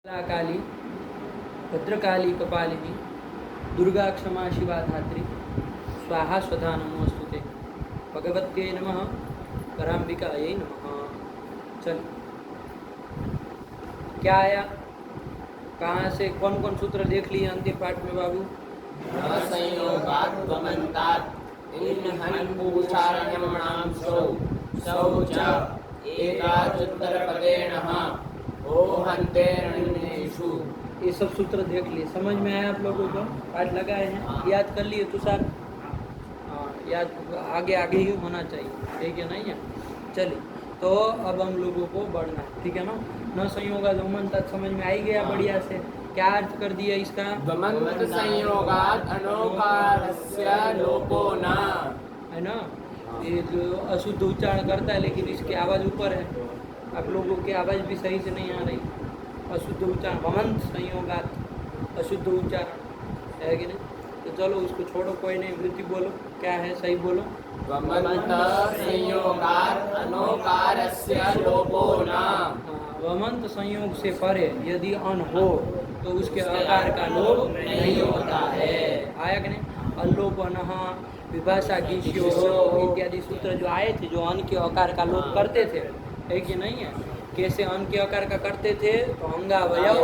काली भद्रकाली कपालिनी दुर्गा क्षमा शिवा धात्री स्वाहा स्वधा नमोस्तुते भगवत्यै नमः पराम्बिकायै नमः। चल क्या आया, कहाँ से कौन कौन सूत्र देख लिए अंतिम पाठ में बाबू? असंयोगात् त्वमन्तात् इन्हन्पूषारण्यमणां सौ च एकाचुत्तरपदेन ओहन्तेरण्येषु। ये सब सूत्र देख लिए, समझ में आया आप लोगों को? पाठ लगाए हैं, याद कर लिए तुषार? हाँ, याद आगे आगे ही होना चाहिए, ठीक है नहीं है? चलिए, तो अब हम लोगों को बढ़ना है, ठीक है ना? न संयोगा दमन तक समझ में आई गया बढ़िया से। क्या अर्थ कर दिया इसका? दमन्त संयोगात् अनोकारस्य लोपो न, है ना? ये जो अशुद्ध उच्चारण करता है लेकिन इसकी आवाज़ ऊपर है, आप लोगों की आवाज़ भी सही से नहीं आ रही। अशुद्ध उच्चारण भमंत संयोगात, अशुद्ध उच्चारण है कि नहीं? तो चलो उसको छोड़ो, कोई नहीं, वृत्ति बोलो क्या है, सही बोलो। दमन्त संयोगात् अनोकारस्य लोपो न। वमंत संयोग से परे यदि अन हो तो उसके आकार का लोप नहीं होता है। आया कि नहीं? अल्लोपनः विभाषा गीष्यो इत्यादि सूत्र जो आए थे, जो अन के आकार का लोप करते थे, है कि नहीं है? कैसे अन के आकार का करते थे? तो अंगावयव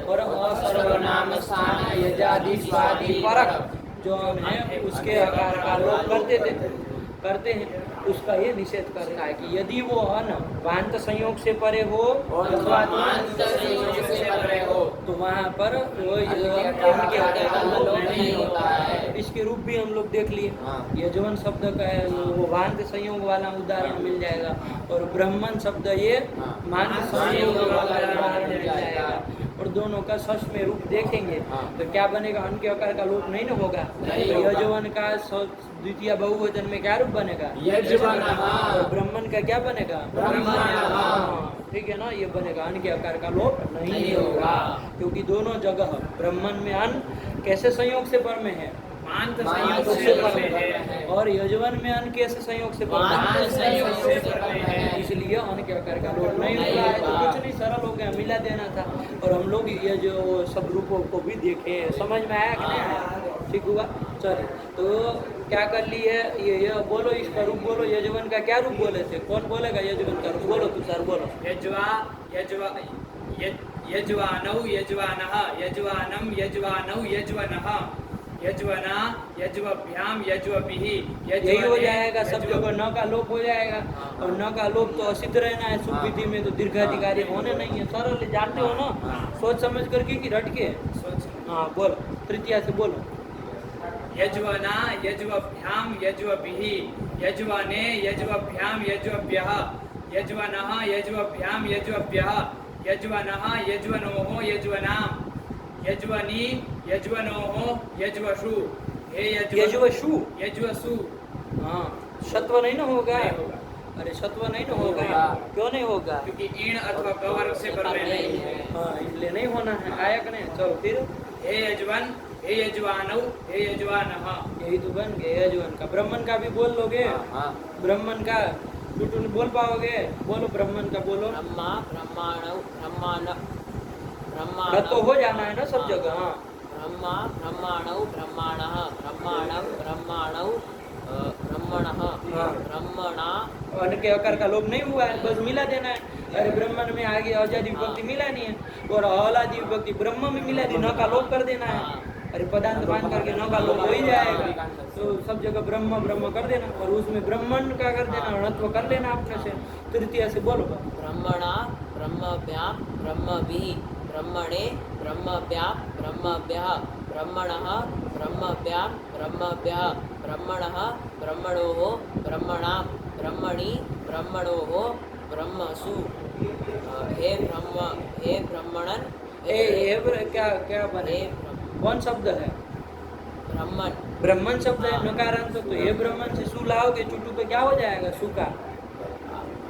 और असर्वनाम स्थान यजादि स्वादि परक जो है उसके आकार का लोप करते हैं, उसका ये निषेध करना है कि यदि वो अन वांत संयोग से परे हो अथवा वांत संयोग से परे हो तो वहाँ पर वो उनके आकार का लोप नहीं होता है। इसके रूप भी हम लोग देख लिए। यजवन शब्द का है वो वांत संयोग वाला उदाहरण मिल जाएगा, और ब्राह्मण शब्द ये मांत संयोग वाला उदाहरण मिल जाएगा। और दोनों का सच में रूप देखेंगे तो क्या बनेगा? अन के आकार का लोप नहीं न होगा। तो यजवन का द्वितीय बहुवचन में क्या रूप बनेगा? यजवनः। और ब्राह्मण का क्या बनेगा? ब्रह्मणः। ठीक है ना? ये बनेगा, अन के आकार का लोप नहीं होगा, क्योंकि दोनों जगह ब्राह्मण में अन कैसे संयोग से पर में है? मांत संयोग से पर में है। और यजवन में अन कैसे संयोग से पर में है? इसलिए अन के आकार का लोप नहीं होगा। तो कुछ नहीं, सरल हो गया, मिला देना था। और हम लोग ये जो सब रूपों को भी देखे, समझ में आया कि नहीं आया? ठीक हुआ। चलो, तो क्या कर ली है? ये बोलो, इसका रूप बोलो। यजवन का क्या रूप बोले थे? कौन बोलेगा यजवन का रूप? बोलो तू सर, बोलो। यज्वानौ यज्वानः यज्वानं यज्वानौ यज्वनः यज्वना यज्वभ्यां यज्वभिः। यही हो जाएगा, सब जगह न का लोप हो जाएगा। और न का लोप तो असिद्ध रहना है शुभ विधि में, तो दीर्घाधिकारी होने नहीं है। सरल जानते हो ना, सोच समझ करके कि रट के? हाँ बोलो, तृतीया से बोलो। यज्वना यज्वभ्यां यज्वभिः यज्वने यज्वभ्यां यज्वभ्यः यज्वनः यज्वभ्यां यज्वभ्यः यज्वनः यज्वनोः यज्वनां यज्वनी यज्वनोः यज्वशु। हे यज्वशु। यज्वसु। हाँ, सत्व नहीं ना होगा? अरे सत्व नहीं ना होगा, क्यों नहीं होगा? क्योंकि ईण अथवा गवर्ग से पर में नहीं है। हाँ, इसलिए नहीं होना है। आया कि नहीं? चलो फिर। हे यजवन हे यजवानौ हे यजवानः। यही तो बन गए यजवन का। ब्राह्मण का भी बोल लोगे? ब्राह्मण का टूटू बोल पाओगे? बोलो ब्राह्मण का, बोलो। ब्रह्मा ब्रह्माणौ ब्रह्माण तो हो जाना है ना सब जगह। हाँ, ब्रह्मा ब्रह्माणौ ब्रह्माणः ब्रह्माणं ब्रह्माणौ ब्रह्मणः ब्रह्मणा। अन के आकार का लोप नहीं हुआ है, बस मिला देना है। अरे ब्राह्मण में आगे अजादि विभक्ति मिला नहीं है, और अलादि विभक्ति ब्रह्म में मिला दी, न का लोप कर देना है। अरे पदांत बांध करके न का लोप हो ही जाएगा। तो सब जगह ब्रह्म ब्रह्म कर देना, और उसमें ब्राह्मण का कर देना, णत्व कर लेना अपने से। तृतीय से बोलो। ब्रह्मणा ब्रह्मभ्यां ब्रह्मभिः ब्रह्मणे ब्रह्मभ्यां ब्रह्मभ्यः ब्रह्मणः ब्रह्मभ्यां ब्रह्मभ्यः ब्रह्मणः ब्रह्मणोः ब्रह्मणां ब्रह्मणि ब्रह्मणोः ब्रह्मसु। हे ब्रह्मणन्। क्या बने? कौन शब्द है? ब्रह्मण। ब्राह्मण शब्द है, नकारांत। तो ये ब्राह्मण से सु लाओगे, चुटू पे क्या हो जाएगा? सु का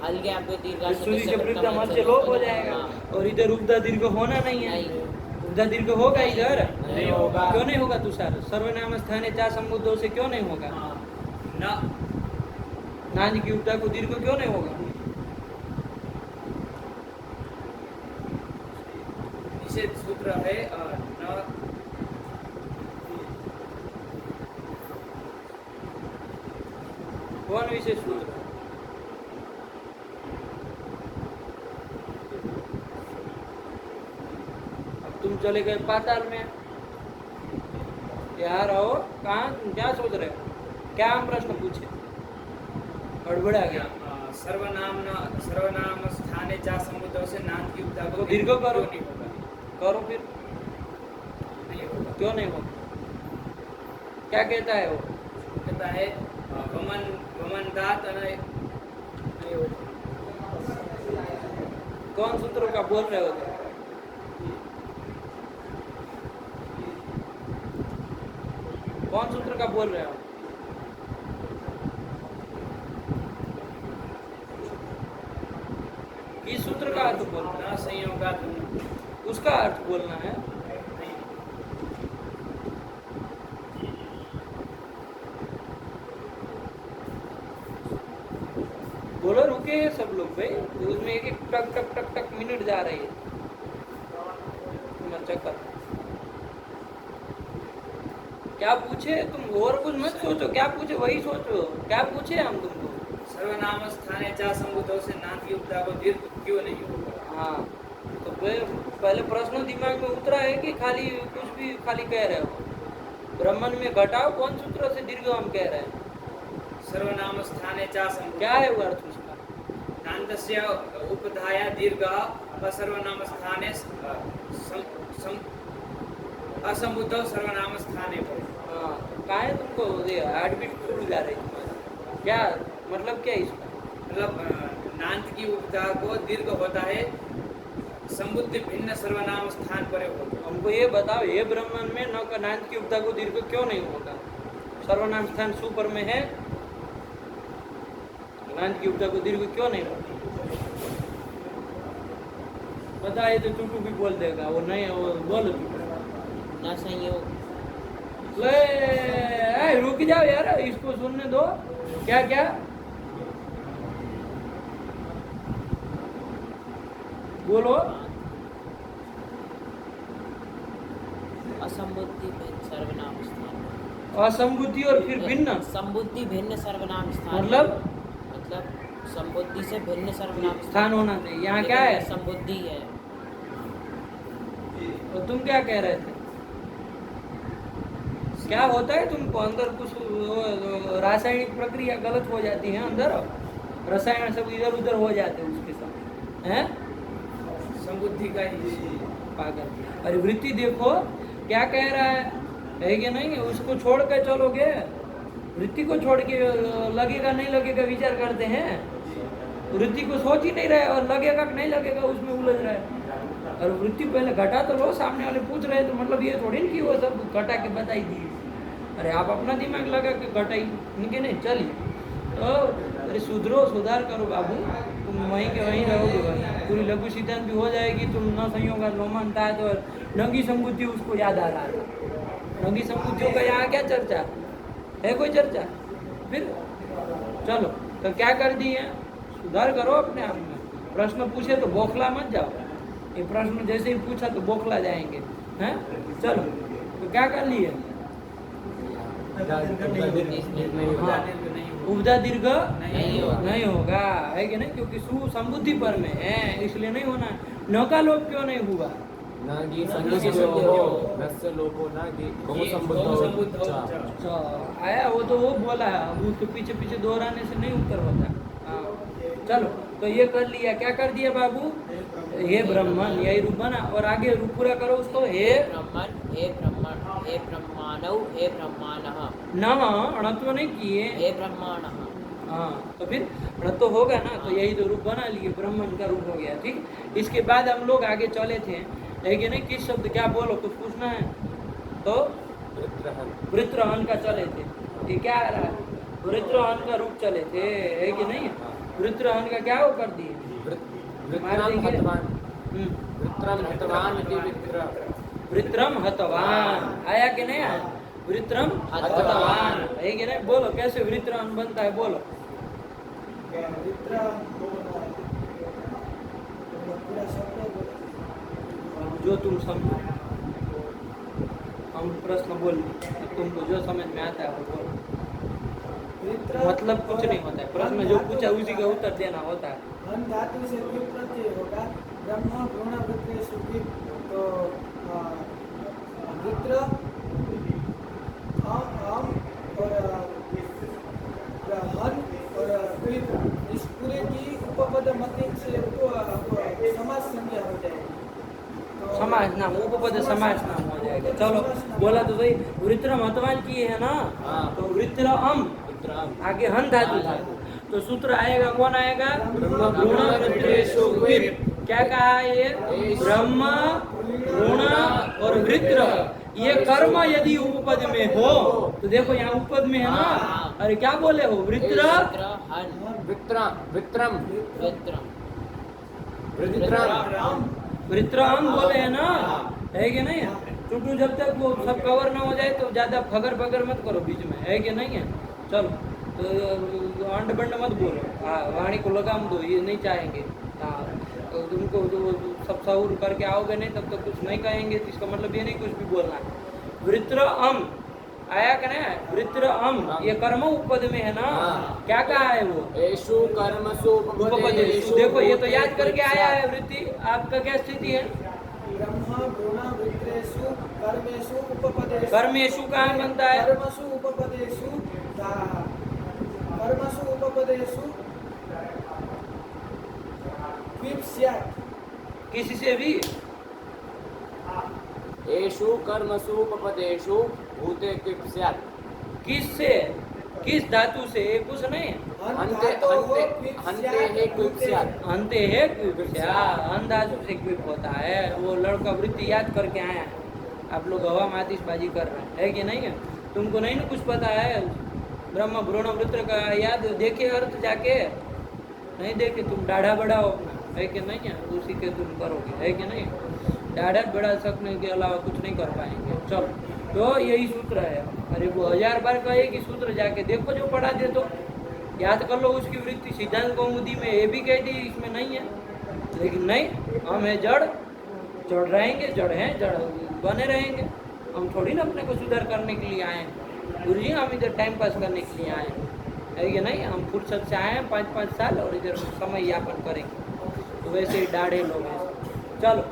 हल्के आपके दीर्घ सूर्य के वृद्ध से लोप हो जाएगा। और इधर उपदा दीर्घ होना नहीं है। उपदा दीर्घ होगा इधर? नहीं होगा। क्यों नहीं होगा तुषार? सर्वनाम स्थाने चा समुद्रों से क्यों नहीं होगा? नाज की उपदा को दीर्घ क्यों नहीं होगा? विशेष सूत्र है न कौन विशेष सूत्र? अब तुम चले गए पाताल में, यार हो कहाँ, क्या सोच रहे हो? क्या हम प्रश्न पूछे? गड़बड़ा गया। सर्वनाम स्थाने चा समुद्र से नाम की उपदा तो दीर्घ करो। नहीं होगा, करो फिर। नहीं होगा। क्यों नहीं होगा? क्या कहता है वो? कहता है वमन दात नहीं होगा। कौन सूत्रों का बोल रहे हो तुम? कौन सूत्र का बोल रहे हो? इस सूत्र का अर्थ बोलना, न संयोगा उसका अर्थ बोलना है। बोलो, रुके हैं सब लोग भाई, उसमें एक एक टक टक टक टक मिनट जा रही है। चक्कर क्या पूछे तुम? और कुछ मत सोचो, क्या पूछे वही सोचो। क्या पूछे हम तुमको? सर्वनाम स्थाने चा समुद्र से नाम की उपदा को दीर्घ क्यों नहीं होगा? हाँ, तो पहले प्रश्न दिमाग में उतरा है कि खाली कुछ भी खाली कह रहे हो? ब्राह्मण में घटाओ, कौन सूत्र से दीर्घ हम कह रहे हैं? सर्वनाम स्थाने चा समुद्र क्या है वो अर्थ उसका? नान्तस्य उपधाया दीर्घ सर्वनाम स्थाने असंबुद्ध सर्वनाम स्थाने पर। हाँ, कहाँ है तुमको ये हार्टबीट फूल जा रही है तुम्हारी? क्या मतलब क्या है इसका? मतलब नान्त की उपधा को दीर्घ होता है, संबुद्धि भिन्न सर्वनाम स्थान पर होता है। हमको ये बताओ, ये ब्राह्मण में न का नान्त की उपधा को दीर्घ क्यों नहीं होगा? सर्वनाम स्थान सुपर में है, नान्त की उपधा को दीर्घ क्यों नहीं होगा? बताइए तो चुटू भी बोल देगा वो, नहीं वो बोलो न संयोग। ले रुक जाओ यार, इसको सुनने दो। क्या क्या? बोलो। असंबुद्धि भिन्न सर्वनाम स्थान। असंबुद्धि और फिर भिन्न, संबुद्धि भिन्न सर्वनाम स्थान। मतलब संबुद्धि से भिन्न सर्वनाम स्थान होना चाहिए। यहाँ क्या है? संबुद्धि है। तो तुम क्या कह रहे थे? क्या होता है तुमको अंदर? कुछ रासायनिक प्रक्रिया गलत हो जाती है अंदर, रसायन सब इधर उधर हो जाते हैं उसके साथ, हैं? संबुद्धि का ही पागल। अरे वृत्ति देखो क्या कह रहा है कि नहीं? उसको छोड़ के चलोगे, वृत्ति को छोड़ के लगेगा नहीं लगेगा विचार करते हैं। वृत्ति को सोच ही नहीं रहे और लगेगा कि नहीं लगेगा उसमें उलझ रहा है। और वृत्ति पहले घटा तो लो, सामने वाले पूछ रहे तो मतलब ये थोड़ी नहीं कि वो सब घटा के बताई दी। अरे आप अपना दिमाग लगा के घटाई इनके नहीं। चलिए तो अरे सुधरो, सुधार करो बाबू, तुम वहीं के वहीं रहोगे भाई। पूरी लघु सिद्धांत भी हो जाएगी, तुम न संयोग नो मानता है तो नंगी संबुद्धि उसको याद आ रहा है। नंगी संबुद्धियों का यहाँ क्या चर्चा है? कोई चर्चा? फिर चलो तो क्या कर दिए? सुधार करो अपने आप में। प्रश्न पूछे तो बौखला मत जाओ। ये प्रश्न जैसे ही पूछा तो बौखला जाएंगे, हैं? चलो तो क्या कर लिए? उपधा दीर्घ नहीं होगा, है कि नहीं? क्योंकि सुसंबुद्धि पर में है, इसलिए नहीं होना। न का लोप क्यों नहीं हुआ? आया वो तो वो बोला है, उसके पीछे पीछे दोहराने से नहीं उत्तर होता। चलो तो ये कर लिया। क्या कर दिया बाबू? हे ब्रह्मन, यही रूप बना। और आगे रूप पूरा करो उसको। हे ब्रह्मन, हे ब्रह्मण, हे ब्रह्माणव, हे ब्रह्माणः। नम अणत्व नहीं किए। हे ब्रह्माणः। हाँ तो फिर अणत्व होगा ना, तो यही तो रूप बना लिए, ब्रह्मन का रूप हो गया। ठीक, इसके बाद हम लोग आगे चले थे, है कि नहीं? किस शब्द क्या बोलो, कुछ पूछना है तो वृत्रहन का चले थे। ये क्या आ रहा है? वृत्रहन का रूप चले थे, है कि नहीं? वृत्रहन का क्या वो कर दिए? वृत्रम हतवान आया कि नहीं आया? वृत्रम हतवान, है कि नहीं? बोलो कैसे वृत्रहन बनता है, बोलो। जो तुम समझो। हम प्रश्न बोल, तुमको जो समझ में आता है वो बोलो। मतलब कुछ नहीं होता है, प्रश्न जो पूछा उसी का उत्तर देना होता है। हन धातु से द्विप प्रत्यय होगा, ब्रह्म भ्रूण वृत्र सुद्वीप, तो वृत्र आम और हन और द्विप, इस पूरे की उपपद मध्य से समास संज्ञा हो जाएगी। तो समाज नाम, उपपद समाज नाम हो जाएगा। चलो बोला तो भाई वृत्र मतवान की है ना, तो वृत्र अम आगे हन धातु था, तो सूत्र आएगा, कौन आएगा? ब्रह्म भ्रूण वृत्रेषु द्विप। क्या कहा ये? ब्रह्म भ्रूण और वृत्र, ये कर्म यदि उपपद में हो, तो देखो यहाँ उपपद में है ना, अरे क्या बोले हो? वृत्र वृत्रम बोले है ना, है कि नहीं? टूटू जब तक वो सब कवर ना हो जाए तो ज्यादा फगर फगर मत करो बीच में, है कि नहीं है? चलो तो अंड बंड मत बोलो, हाँ वाणी को लगाम दो, ये नहीं चाहेंगे। हाँ तो तुमको जो सब सहूर करके आओगे नहीं तब तक कुछ नहीं कहेंगे, तो इसका मतलब ये नहीं कुछ भी बोलना है। वृत्र अम आया क्या ना, वृत्र अम ये कर्म उपपद में है ना, क्या कहा है वो? एषु कर्मसु उपपदेषु। देखो ये तो याद करके आया है। वृत्ति आपका क्या स्थिति है? ब्रह्म भ्रूण वृत्रेषु कर्मेषु उपपदेषु। कर्मेषु कहाँ बनता है? कर्मसु उपपदेषु कर्मसु उपपदेषु द्विप स्यात्। किसी से भी एषु कर्मसु उपपदेषु भूते क्विप स्यात्। किससे, किस धातु से? कुछ नहीं, अन्ते हे क्विप स्यात्। अंते है क्विप स्यात्, अन धातु से क्विप होता है। वो लड़का वृत्ति याद करके आया है, आप लोग हवा में आतिशबाजी कर रहे हैं, है कि नहीं है? तुमको नहीं ना कुछ पता है? ब्रह्म भ्रूण वृत्र का याद देखे अर्थ जाके, नहीं देखे तुम डाढ़ा बढ़ाओ, है कि नहीं है? उसी के तुम करोगे, है कि नहीं? डाढ़ा बढ़ा सकने के अलावा कुछ नहीं कर पाएंगे। चलो तो यही सूत्र है। अरे वो 1000 बार का एक ही सूत्र जाके देखो, जो पढ़ा दे तो याद कर लो उसकी वृत्ति। सिद्धांत कौमुदी में ये भी कह दी, इसमें नहीं है, लेकिन नहीं, हम है जड़, जड़ रहेंगे, जड़ हैं, जड़ बने रहेंगे। हम थोड़ी ना अपने को सुधार करने के लिए आए हैं गुरु जी, हम इधर टाइम पास करने के लिए आए हैं, है कि नहीं? हम फुर्सत से आए हैं 5-5 साल और इधर समय यापन करेंगे, तो वैसे ही दाढ़े लोग हैं। चलो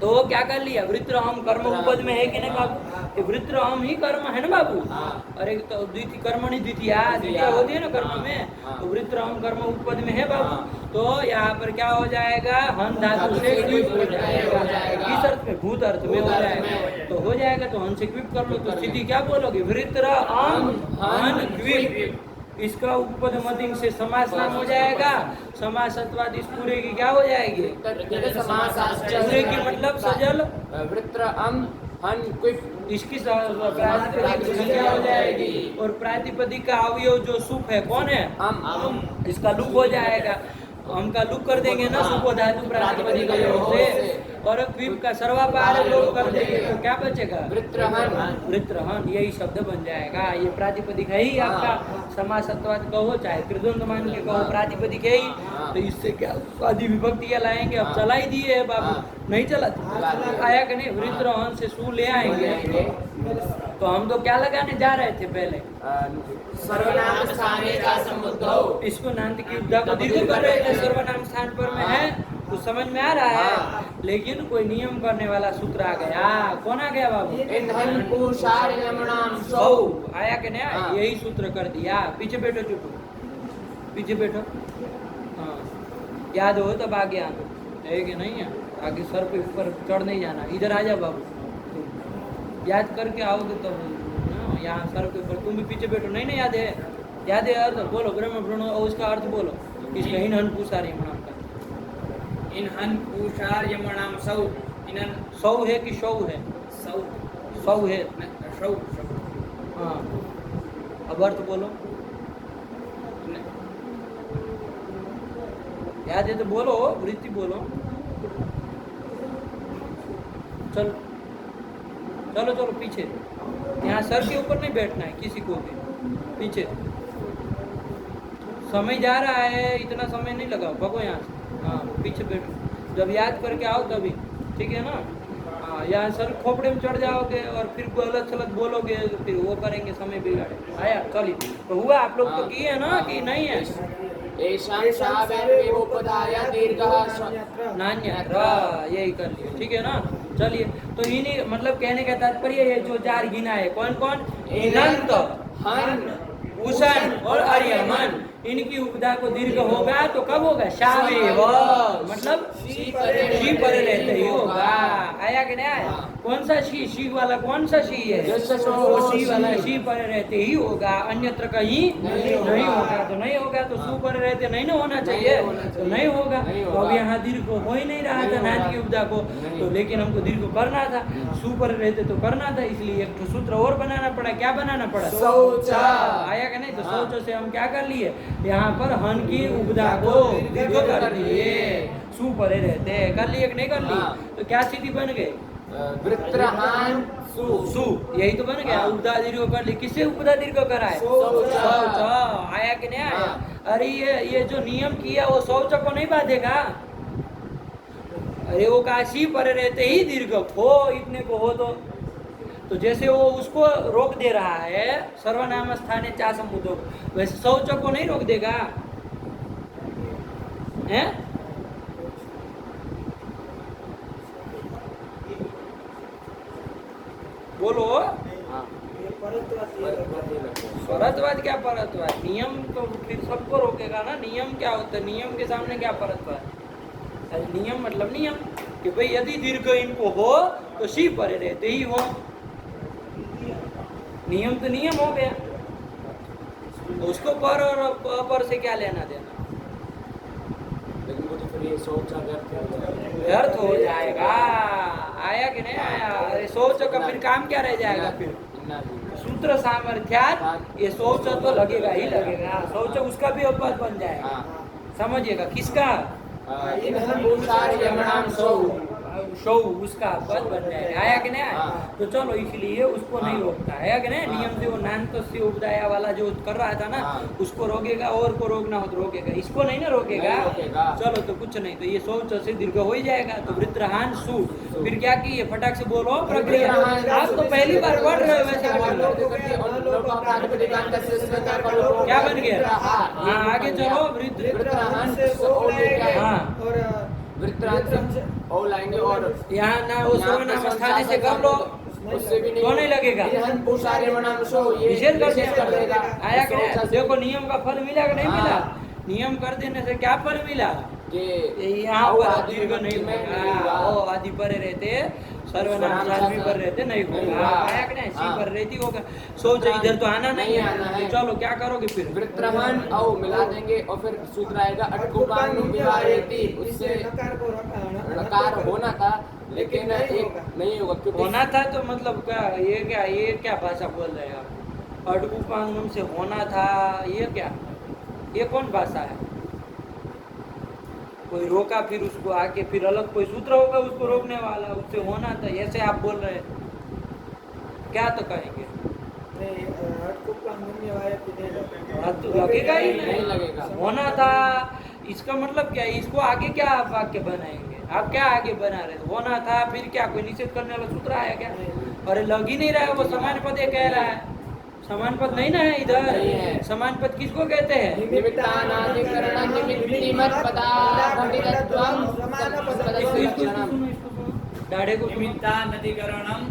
तो वो क्या कर लिया? वृत्र हम कर्म उपपद में है कि नहीं बाबू? ये वृत्र हम ही कर्म है ना बाबू? अरे तो द्वितीय कर्मणि द्वितीया होती है ना कर्म में, तो वृत्र हम कर्म उपपद में है बाबू। तो यहाँ पर क्या हो जाएगा? हन धातु से क्विप हो जाएगा। किस अर्थ में? भूत अर्थ में हो जाएगा। तो हो जाएगा, तो हन से क्विप कर लो, तो स्थिति क्या बोलोगे? वृत्र हम हन क्विप। इसका उपपद मध्यम से समास नाम हो जाएगा। समास अथवा इस पूरे की क्या हो जाएगी? पूरे की मतलब सजल वृत्र अम हन क्विप। इसकी प्रातिपदिक संज्ञा हो जाएगी, और प्रातिपदिक का अवयव जो सुप है कौन है? अम। इसका लुक हो जाएगा। हम का लुक कर देंगे ना सुपो धातु प्रातिपदिक योग से, और क्विप का सर्वापार लोग कर देंगे, तो क्या बचेगा? वृत्रहन, यही शब्द बन जाएगा। ये प्रातिपदिक है ही आपका, समास अत्वाद कहो चाहे कृदंत मान के कहो, प्रातिपदिक है ही। तो इससे क्या आदि विभक्तियां लाएंगे? अब चला ही दिए है बाबू, नहीं चला आया कि नहीं? वृत्रहन से सु ले आएंगे। तो हम तो क्या लगाने जा रहे थे पहले? सर्वनाम स्थाने का संबुद्धौ। इसको नांत की उपधा को दीर्घ कर रहे थे, सर्वनाम स्थान पर में है, कुछ समझ में आ रहा है, लेकिन कोई नियम करने वाला सूत्र आ गया। कौन आ गया बाबू? इंधन पूषार यमनाम सौ। आया कि नहीं? यही सूत्र कर दिया। पीछे बैठो चुटू, पीछे बैठो। हाँ याद हो तब आगे आना, है कि नहीं है? आगे सर पे ऊपर चढ़ नहीं जाना, इधर आ जा बाबू, याद करके आओगे तब। यहाँ सर के ऊपर तुम भी पीछे बैठो, नहीं ना याद है? याद है अर्थ बोलो, ब्रह्म भ्रूण, और उसका अर्थ बोलो। इसका इन्हन पूषार यमनाम का, इन्हन पूषार यमनाम सौ। इन्हन सौ है कि शौ है? सौ सौ है। सौ। हाँ अब अर्थ बोलो, याद है तो बोलो, वृत्ति बोलो। चलो चलो चलो पीछे, यहाँ सर के ऊपर नहीं बैठना है किसी को भी, पीछे। समय जा रहा है, इतना समय नहीं लगाओ, भगो यहाँ से। हाँ पीछे बैठो, जब याद करके आओ तभी, ठीक है ना। हाँ, यहाँ सर खोपड़े में चढ़ जाओगे और फिर गलत सलत बोलोगे तो फिर वो करेंगे, समय बिगाड़े। आया चलिए, तो हुआ आप लोग तो किए ना कि नहीं है? एषां सावेर्वोपधाय दीर्घः नान्यत्र, यही कर लिया, ठीक है ना। चलिए, तो इन्हीं मतलब कहने का तात्पर्य ये जो 4 गिना है, कौन कौन? इनंत, हन, उषण और अर्यमन, इनकी उपधा को दीर्घ होगा तो कब होगा? शावेव, मतलब शी पर रहते ही होगा। आया कि नहीं आया? कौन सा शी? शी वाला कौन सा शी है? वो शी वाला शी पर रहते ही होगा, अन्यत्र कहीं नहीं होगा। तो नहीं होगा तो सु पर रहते नहीं ना होना चाहिए, तो नहीं होगा। तो अब यहाँ दीर्घ हो ही नहीं रहा था नाथ की उपधा को, तो लेकिन हमको दीर्घ करना था, सु पर रहते तो करना था, इसलिए एक सूत्र और बनाना पड़ा। क्या बनाना पड़ा? शौच। आया कि नहीं? तो शौच से हम क्या कर लिए? यहाँ पर हन की उपधा को दीर्घ कर दिए, सु परे रहते। कर लिए कि नहीं कर लिए? तो क्या स्थिति बन गई? वृत्रहान सु, सु, यही तो बन गया। उपधा दीर्घ कर ली। किससे उपधा दीर्घ कराए? शौच। आया कि नहीं आया? अरे ये जो नियम किया वो शौच को नहीं बांधेगा। अरे वो काशी पर रहते ही दीर्घ हो, इतने को हो तो जैसे वो उसको रोक दे रहा है सर्वनाम स्थाने चा संबुद्धो, वैसे शौच को नहीं रोक देगा हैं? बोलो। परत्वाद क्या परत्वाद? नियम तो फिर सबको रोकेगा ना। नियम क्या होता है? नियम के सामने क्या परत्वाद? अरे नियम मतलब नियम कि भाई यदि दीर्घ इनको हो तो शी परे रहते ही हो। नियम तो नियम हो गया, उसको पर और अपर से क्या लेना देना? लेकिन वो तो फिर ये शौच व्यर्थ हो जाएगा। आया कि नहीं आया? अरे शौच का फिर काम क्या रह जाएगा? फिर सूत्र सामर्थ्यात ये शौच तो लगेगा ही लगेगा। शौच उसका भी अपवाद बन जाएगा, समझिएगा। किसका? शौ, उसका पद बन जाएगा। आया कि नहीं आया? तो चलो, इसलिए उसको नहीं रोकता है कि नहीं? नियम से वो नान्त से उपदाया वाला जो कर रहा था ना, उसको रोकेगा, और को रोकना हो तो रोकेगा, इसको नहीं ना रोकेगा। चलो, तो कुछ नहीं, तो ये शौच से दीर्घ हो ही जाएगा। तो वृत्रहान सु, फिर क्या किए? फटाक से बोलो प्रक्रिया। आप तो पहली बार पढ़ रहे हो, वैसे बोल रहे। क्या बन गया? हाँ, आगे चलो। और लाएंगे और यहाँ ना वो सर्वनाम स्थाने से कर लो, उससे भी तो नहीं लगेगा। निषेध कर देगा। आया कि नहीं? देखो, नियम का फल मिला कि नहीं मिला? नियम कर देने से क्या फल मिला? यहाँ पर दीर्घ नहीं होगा, ओ आदि पर रहते, सर्वनाम साध्वी पर रहते नहीं होगा। आया कि नहीं? सी पर रहती होगा। सोच इधर तो आना नहीं है, तो चलो क्या करोगे फिर? वृत्रहन औ मिला देंगे और फिर सूत्र आएगा अटकुपानु विवारेति। उससे नकार होना था, लेकिन एक नहीं होगा क्योंकि होना था। तो मतलब क्या ये क्या भाषा बोल रहे हैं आप? अटकुपांगम से होना था, ये क्या? ये कौन भाषा है? कोई रोका, फिर उसको आके फिर अलग कोई सूत्र होगा उसको रोकने वाला, उससे होना था, ऐसे आप बोल रहे हैं। क्या तो कहेंगे? तो लगेगा ही नहीं लगेगा। होना था, इसका मतलब क्या है? इसको आगे क्या आप वाक्य बनाएंगे? आप क्या आगे बना रहे हो? होना था, फिर क्या कोई निषेध करने वाला सूत्र आया क्या? अरे लग ही नहीं रहा है, वो समान पद ये कह रहा है। समान पद नहीं ना है इधर। समान पद किसको कहते हैं? दाढ़े को निमित्तानधिकरण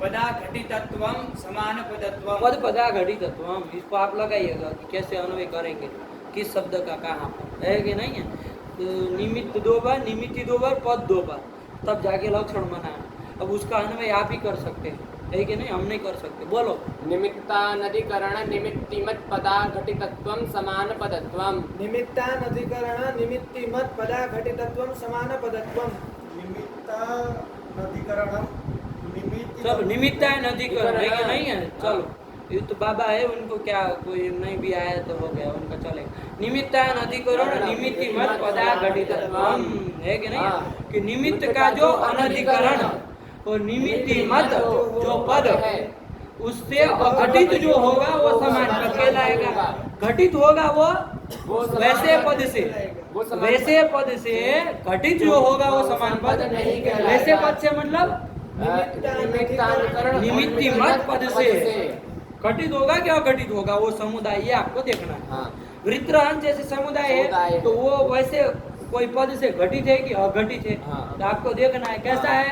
पदा घटितत्वम समान पदत्वम। पद पदा घटितत्वम, इसको आप लगाइएगा कि कैसे अन्वय करेंगे, किस शब्द का कहाँ पर है कि नहीं है। तो निमित्त 2 बार, निमित्ति 2 बार, पद 2 बार, तब जाके लक्षण बनाना। अब उसका अन्वय आप ही कर सकते हैं, है कि नहीं? हम नहीं कर सकते। बोलो। निमित्तानधिकरण निमित्तिमत् पदा घटितत्वम समान पदत्वम। निमित्तानधिकरण निमित्तिमत् पदा घटितत्वम समान पदत्वम। चलो, निमित्तानधिकरण है कि नहीं है? चलो, ये तो बाबा है, उनको क्या कोई नहीं भी आया तो हो गया, उनका चलेगा। निमित्तानधिकरण निमित्तिमत् पदा घटितत्वम, है कि नहीं? कि निमित्त का जो अनधिकरण और निमित्तिमत् जो पद है, उससे अघटित जो होगा वो समान पद कहलाएगा। घटित होगा वो वो समान वैसे पद पद से, वो समान वैसे पद से घटित जो होगा वो समान पद नहीं कहलाएगा। वैसे पद से मतलब निमित्तानुकरण निमित्ति मत पद से घटित होगा क्या अघटित होगा वो समुदाय, ये आपको देखना है। हाँ वृत्रहन जैसे समुदाय समुदाय है है। तो वो वैसे कोई पद से घटित है कि अघटित है, हाँ। तो आपको देखना है कैसा है,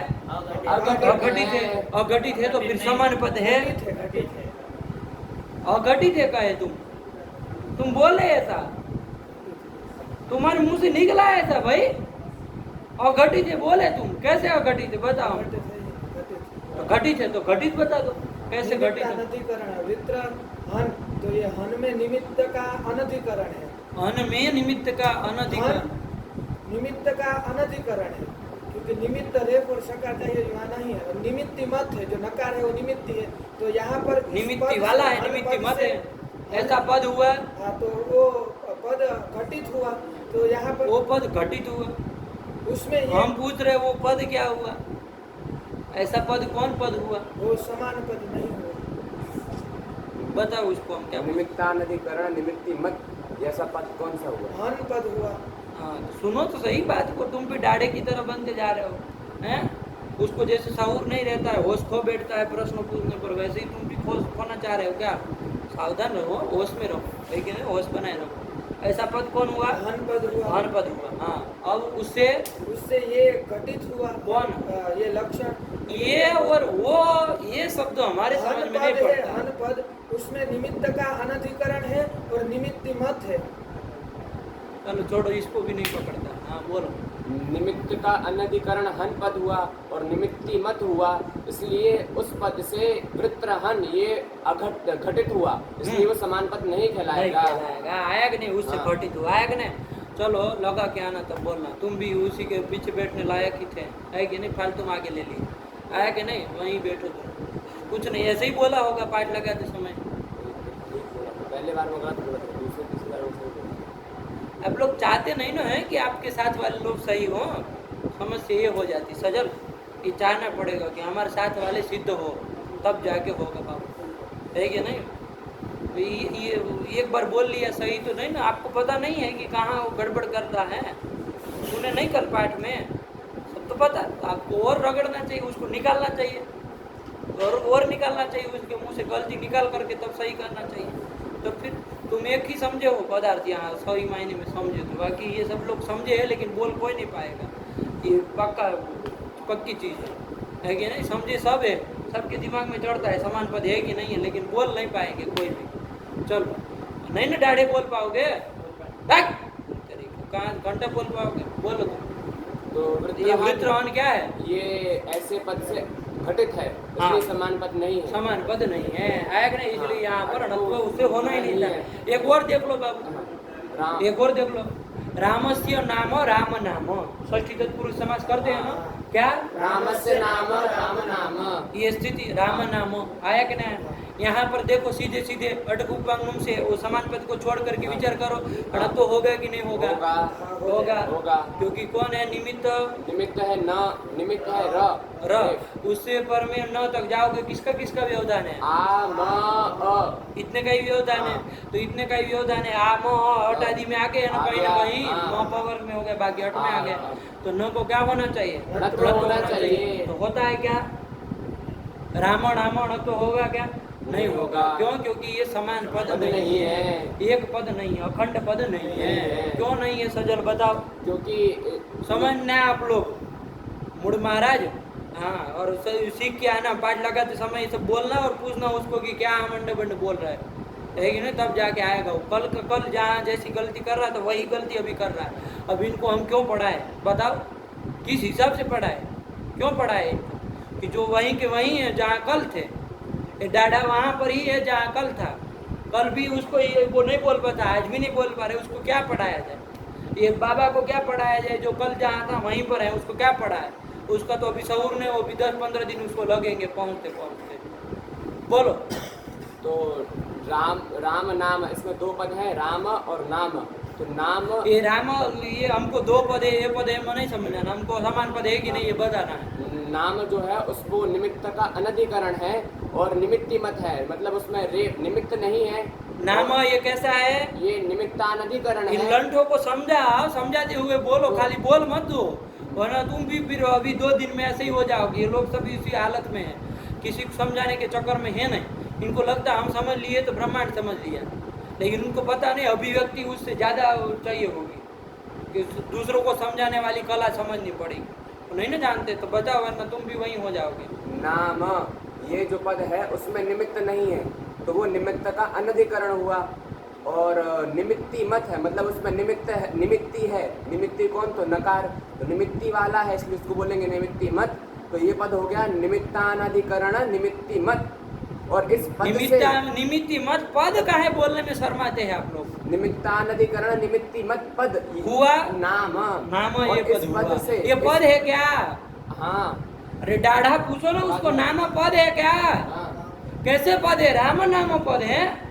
अघटित है। अघटित है तो फिर समान पद है, अघटित है कहे तुम बोले ऐसा, तुम्हारे मुंह से निकला है ऐसा भाई, अघटित है बोले तुम, कैसे अघटित है बताओ, घटित है तो घटित बता दो कैसे घटित है। अनधिकरण वित्र हन, तो ये हन में निमित्त का अनधिकरण है। अन में निमित्त का अनधिकरण, हन निमित्त का अनधिकरण है, क्योंकि निमित्त रेफ और सकार चाहिए यहाँ नहीं है। निमित्ति मत है, जो नकार है वो निमित्ति है, तो यहाँ पर इस निमित्ति पद वाला से, है, हन निमित्ति पद मत से है, ऐसा पद हुआ, हाँ, तो वो पद घटित हुआ, तो यहाँ पर वो पद घटित हुआ। उसमें ये हम पूछ रहे वो पद क्या हुआ, ऐसा पद कौन पद हुआ, वो समान पद नहीं हुआ। बताओ उसको हम क्या बोलें। निमित्तानधिकरण निमित्ति मत जैसा पद कौन सा हुआ? हन पद हुआ। हाँ तो सुनो तो सही बात को, तुम भी डाड़े की तरह बनते जा रहे हो हैं। उसको जैसे शऊर नहीं रहता है, होश खो बैठता है प्रश्न पूछने पर, वैसे ही तुम भी खोना चाह रहे हो क्या। सावधान रहो, होश में रहो, लेकिन होश बनाए रहो। ऐसा पद कौन हुआ, हन पद हुआ। हन पद हुआ। हाँ अब उससे उससे ये घटित हुआ। कौन? ये लक्षण ये और वो, ये शब्द हमारे हन समझ में पद नहीं है, पड़ता। हन पद उसमें निमित्त का अनधिकरण है और निमित्ति मत है। चलो छोड़ो, इसको भी नहीं पकड़ता। हाँ बोलो। निमित्त का अनधिकरण हन पद हुआ और निमित्ति मत हुआ, इसलिए उस पद से वृत्रहन ये घटित हुआ, इसलिए वो समान पद नहीं नहीं कहलाएगा। कहलाएगा, आया कि नहीं, उससे हाँ। घटित हुआ, आया कि नहीं। चलो लगा के आना तब बोलना, तुम भी उसी के पीछे बैठने लायक ही थे, है कि नहीं, फालतू में आगे ले लिए, आया कि नहीं, वहीं बैठो तुम, कुछ नहीं, ऐसे ही बोला होगा पाठ लगाते समय। पहले बार में गलत बोला था, दूसरे तीसरी बार में सही बोला। आप लोग चाहते नहीं ना है कि आपके साथ वाले लोग सही हो, समस्या ये हो जाती सजल, कि चाहना पड़ेगा कि हमारे साथ वाले सिद्ध हो, तब जाके होगा बाबू, है कि नहीं। तो ये एक बार बोल लिया सही तो नहीं ना, आपको पता नहीं है कि कहाँ वो गड़बड़ करता है, सुने नहीं कल पाठ में, सब तो पता, तो आपको और रगड़ना चाहिए, उसको निकालना चाहिए, और निकालना चाहिए, उसके मुंह से गलती निकाल करके तब सही करना चाहिए। तो फिर तुम एक ही समझे हो पदार्थ, यहाँ सही मायने में समझे, तो बाकी ये सब लोग समझे है लेकिन बोल कोई नहीं पाएगा, ये पक्की चीज़ है कि नहीं, समझे सब है, सबके दिमाग में चढ़ता है समान पद है कि नहीं है, लेकिन बोल नहीं पाएंगे कोई भी। चलो नहीं ना डाढ़े बोल पाओगे, कहाँ घंटा बोल पाओगे, बोलो तो ये वृत्रहन क्या है, ये ऐसे पद से घटित है, हाँ। इसलिए समान पद नहीं है। समान पद नहीं है, आया कि नहीं, इसलिए यहाँ पर अणत्व उससे होना ही नहीं था। एक और देख लो बाबू, राम एक और देख लो, रामस्य नाम राम नाम, षष्ठी तत्पुरुष समास करते हैं ना, क्या रामस्य नाम राम नाम, ये स्थिति राम नाम आया कि नहीं। यहाँ पर देखो सीधे सीधे अटकुपांगम से वो समान पद को छोड़ करके विचार करो, अणत्व होगा कि नहीं होगा, होगा, होगा। क्योंकि कौन है निमित्त, निमित्त है न, निमित्त है र, उससे पर में न तक जाओगे, किसका किसका व्यवधान है, आ म अ, इतने का ही व्यवधान है, तो इतने का ही व्यवधान है। आ म अट आदि में आगे है ना, कहीं ना कहीं हाँ। म पावर में हो गया, बाकी अट में आ गया, तो न को क्या होना चाहिए, णत्व होना चाहिए। तो होता है क्या, रामण आमण तो होगा क्या, नहीं होगा। क्यों, क्योंकि ये समान पद नहीं है, एक पद नहीं है, अखंड पद नहीं है। क्यों नहीं है सजल बताओ, क्योंकि समझना आप लोग, मुड़ महाराज। हाँ, और सीख के आना, पाठ लगाते समय ये सब बोलना और पूछना उसको कि क्या मंड बंड बोल रहा है कि नहीं, तब जाके आएगा वो। कल जहाँ जैसी गलती कर रहा था वही गलती अभी कर रहा है। अब इनको हम क्यों पढ़ाए बताओ, किस हिसाब से पढ़ाए, क्यों पढ़ाए इनको, कि जो वहीं के वहीं है जहाँ कल थे, ये डाढ़ा वहाँ पर ही है जहाँ कल था, कल भी उसको वो नहीं बोल पाता, आज भी नहीं बोल पा रहे, उसको क्या पढ़ाया जाए, ये बाबा को क्या पढ़ाया जाए, जो कल जहाँ था वहीं पर है, उसको क्या पढ़ाए, उसका तो अभी शऊर नहीं, वो भी 10-15 दिन उसको लगेंगे पहुँचते पहुँचते। बोलो। तो राम नाम, इसमें दो पद है, राम और नाम। तो नाम ये राम, ये हमको दो पद है, ये पद है, मैं नहीं समझना, हमको समान पद है कि नहीं ये बताना है। नाम जो है उसको निमित्त का अनधिकरण है और निमित्ति मत है, मतलब उसमें रे निमित्त नहीं है, नाम ये कैसा है? ये निमित्तानधिकरण इन है। लंठों को समझाते हुए बोलो, खाली बोल मत दो, वरना तुम भी फिर अभी 2 दिन में ऐसे ही हो जाओगे। ये लोग सभी इसी हालत में है, किसी को समझाने के चक्कर में है नहीं। इनको लगता हम समझ लिए तो ब्रह्मांड समझ लिया, लेकिन उनको पता नहीं अभिव्यक्ति उससे ज़्यादा चाहिए होगी, कि दूसरों को समझाने वाली कला समझनी पड़ेगी। नहीं ना जानते तो बताओ, वरना तुम भी वहीं हो जाओगे। नाम ये जो पद है उसमें निमित्त नहीं है, तो वो निमित्त का अनधिकरण हुआ। और निमित्ती मत है, मतलब उसमें निमित्त है, निमित्ती है। निमित्ती कौन? तो नकार, तो निमित्ती वाला है, इसलिए उसको बोलेंगे निमित्ती मत। तो ये पद हो गया निमित्तानधिकरण निमित्ती मत। और इस पद से निमित्ती मत पद का है, बोलने में शर्माते हैं आप लोग। निमित्तानधिकरण निमित्ती मत पद हुआ नाम। ये और इस पद पद हुआ। से ये पद है क्या? हाँ अरे डाढ़ा पूछो ना उसको, नाम पद है क्या? हाँ। कैसे पद है? राम नाम पद है?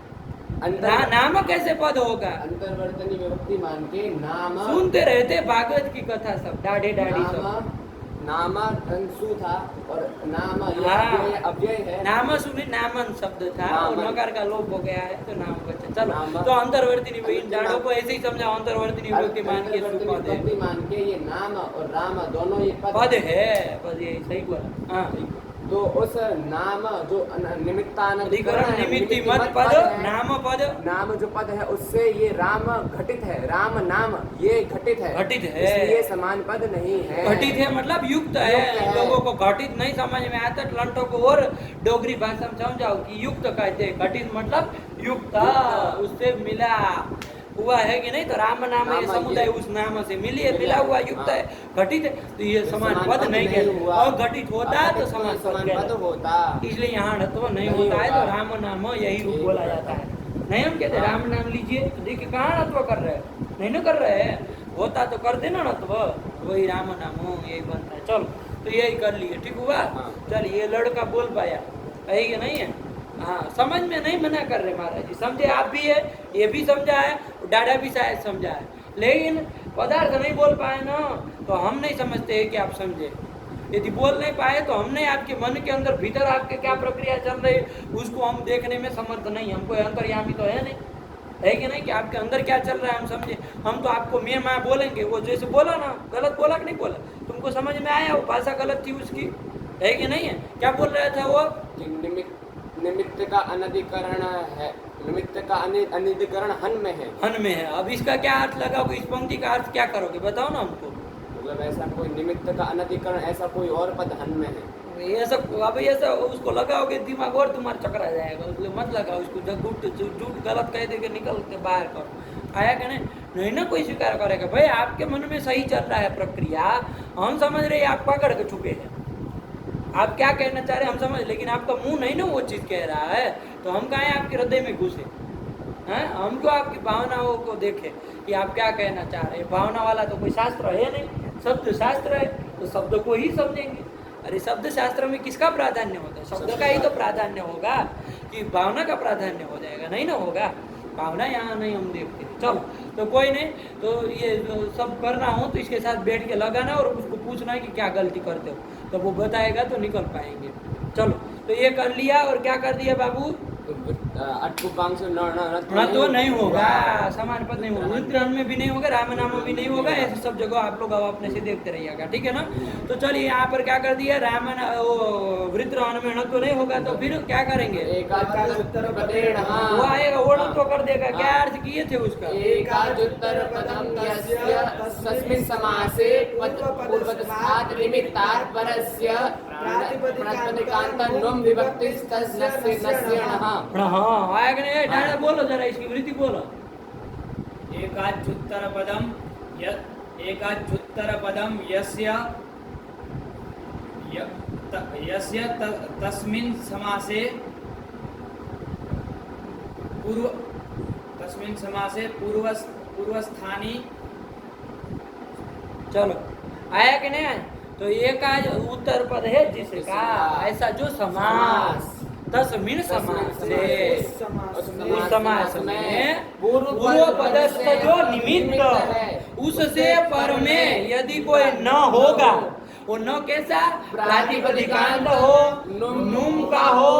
नाम कैसे पद होगा? अंतर्वर्तनी विभक्ति मान के नाम। सुनते रहते भागवत की कथा सब, डाढ़े डाढ़ी सब। नाम सु था और नाम हाँ। अव्यय है। नाम सुने, नामन शब्द था और नामन। नकार का लोप हो गया है तो नाम बचा। चलो नाम। तो अंतर्वर्ती इन डाढ़ों को ऐसे ही समझा, अंतर्वर्ती विभक्ति मान के अंतर्वर्तनी पद है। विभक्ति मान के ये नाम और राम दोनों ये पद है, पद ये सही बोला। हाँ तो उस नाम जो निमित्तानधिकरण निमित्ती मत पद, नाम पद, नाम जो पद है उससे ये राम घटित है, राम नाम ये घटित है, घटित है। इसलिए समान पद नहीं है। घटित है मतलब युक्त है। युक्त है। लोगों को घटित नहीं समझ में आता, लंटों को और डोगरी भाषा में समझाओ कि युक्त कहते हैं। घटित मतलब युक्त, उससे मिला हुआ है कि नहीं। तो राम नाम ये समुदाय उस नाम से मिला हुआ युक्त है, घटित है, तो ये समान पद नहीं कहते। और घटित होता तो समान पद होता, इसलिए यहाँ ढत्व नहीं होता है, तो राम नाम यही रूप बोला जाता है। नहीं हम कहते राम नाम लीजिए, तो देखिए कहाँ नत्व कर रहे हैं, नहीं ना कर रहे हैं। होता तो कर देना नत्व, वही राम नाम यही बनता है। चलो तो यही कर लिए, ठीक हुआ। चल ये लड़का बोल पाया है कि नहीं है? हाँ, समझ में नहीं मना कर रहे महाराज जी, समझे आप भी है, ये भी समझा है, डाडा भी शायद समझा है, लेकिन पदार्थ नहीं बोल पाए ना, तो हम नहीं समझते हैं कि आप समझे। यदि बोल नहीं पाए तो हमने आपके मन के अंदर भीतर आपके क्या प्रक्रिया चल रही है उसको हम देखने में समर्थ नहीं। हमको अंतर्यामी तो है नहीं, है कि नहीं, कि आपके अंदर क्या चल रहा है हम समझे। हम तो आपको मैं माँ बोलेंगे, वो जैसे बोला ना, गलत बोला कि नहीं बोला, तुमको समझ में आया, वो भाषा गलत थी उसकी, है कि नहीं है? क्या बोल रहा था वो? निमित्त का अनधिकरण है, निमित्त का अनधिकरण हन में है। हन में है। अब इसका क्या अर्थ लगाओगे? इस पंक्ति का अर्थ क्या करोगे, बताओ ना हमको। मतलब ऐसा कोई निमित्त का अनधिकरण, ऐसा कोई और पद हन में है। ये सब अब ऐसा उसको लगाओगे दिमाग और तुम्हारा चकरा जाएगा, इसलिए मत लगाओ इसको। झूठ गलत कह देके निकल के बाहर करो। आया कि नहीं ना कोई स्वीकार करेगा। भाई आपके मन में सही चल रहा है प्रक्रिया, हम समझ रहे हैं, आप पकड़ के छुपे हैं, आप क्या कहना चाह रहे हैं हम समझ, लेकिन आपका मुंह नहीं ना वो चीज़ कह रहा है, तो हम कहाँ आपके हृदय में घुसे हैं? हमको आपकी भावनाओं को देखे कि आप क्या कहना चाह रहे हैं। भावना वाला तो कोई शास्त्र है नहीं, शब्द शास्त्र है, तो शब्द को ही समझेंगे। अरे शब्द शास्त्र में किसका प्राधान्य होता है? शब्द का ही तो प्राधान्य होगा, कि भावना का प्राधान्य हो जाएगा? नहीं ना होगा, भावना यहाँ नहीं हम देखते। चलो तो कोई नहीं, तो ये सब करना हो तो इसके साथ बैठ के लगाना और उसको पूछना है कि क्या गलती करते हो, तो वो बताएगा तो निकल पाएंगे। चलो तो ये कर लिया, और क्या कर दिया बाबू? अटकुपांग से तो नहीं होगा, समान पद नहीं होगा, वृत्रहन में भी नहीं होगा, राम नाम भी नहीं होगा। ऐसे सब जगह आप लोग अब अपने से देखते रहिएगा, ठीक है ना। तो चलिए यहाँ पर क्या कर दिया, राम वृत्रहन में तो नहीं होगा, तो फिर क्या करेंगे? वो आएगा, वो तो कर देगा। क्या अर्थ किए थे उसका? एकाजुत्तर पदम यस्य तस्मिन् समासे पूर्वतस्मात् निमित्तात् परस्य प्रातिपदिकान्तं नुम विभक्तिस्तस्य नस्यणः। हाँ आएगा नहीं, डायरेक्ट बोलो जरा, इसकी वृत्ति बोलो। एकाच्युत्तर पदम यस्य तस्मिन् समासे पूर्वस्थानी। चलो आया कि नहीं? तो एक आज उत्तर पद है जिसका ऐसा जो समास तस्मिन् समास से, उस समास में पूर्व पदस्थ जो निमित्त उससे पर में यदि कोई न होगा, वो न कैसा? प्रातिपदिकांत हो, नुम का हो,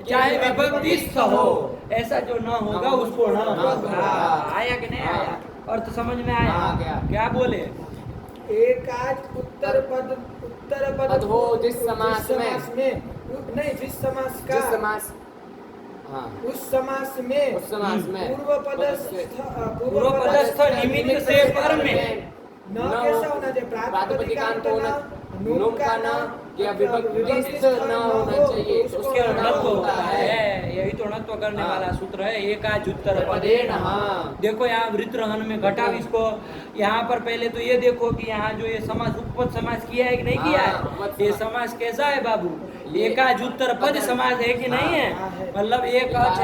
चाहे विभक्तिस्थ हो, ऐसा जो न होगा उसको न होगा। आया कि नहीं आया? अर्थ समझ में आया? आ गया। क्या बोले? एकाज उत्तर पद हो जिस समास में नहीं, जिस समास का, जिस समास, हाँ, उस समास में पूर्व पूर्वपदस्थ निमित्त से पर में न कैसा होना चाहिए? प्रातिपदिकांत होना, नुम का न, या विभक्तिस्थ न होना चाहिए, तो उसके णत्व होता है। यही तो णत्व करने वाला सूत्र है। एकाज उत्तर पदेन। हाँ। देखो यहाँ वृत्रहन में घटाव, इसको यहाँ पर पहले तो ये देखो कि यहाँ जो ये समास उपपद समास किया है कि नहीं किया है? ये समास कैसा है बाबू? एकाज उत्तर पद समास है कि नहीं है? मतलब एकाच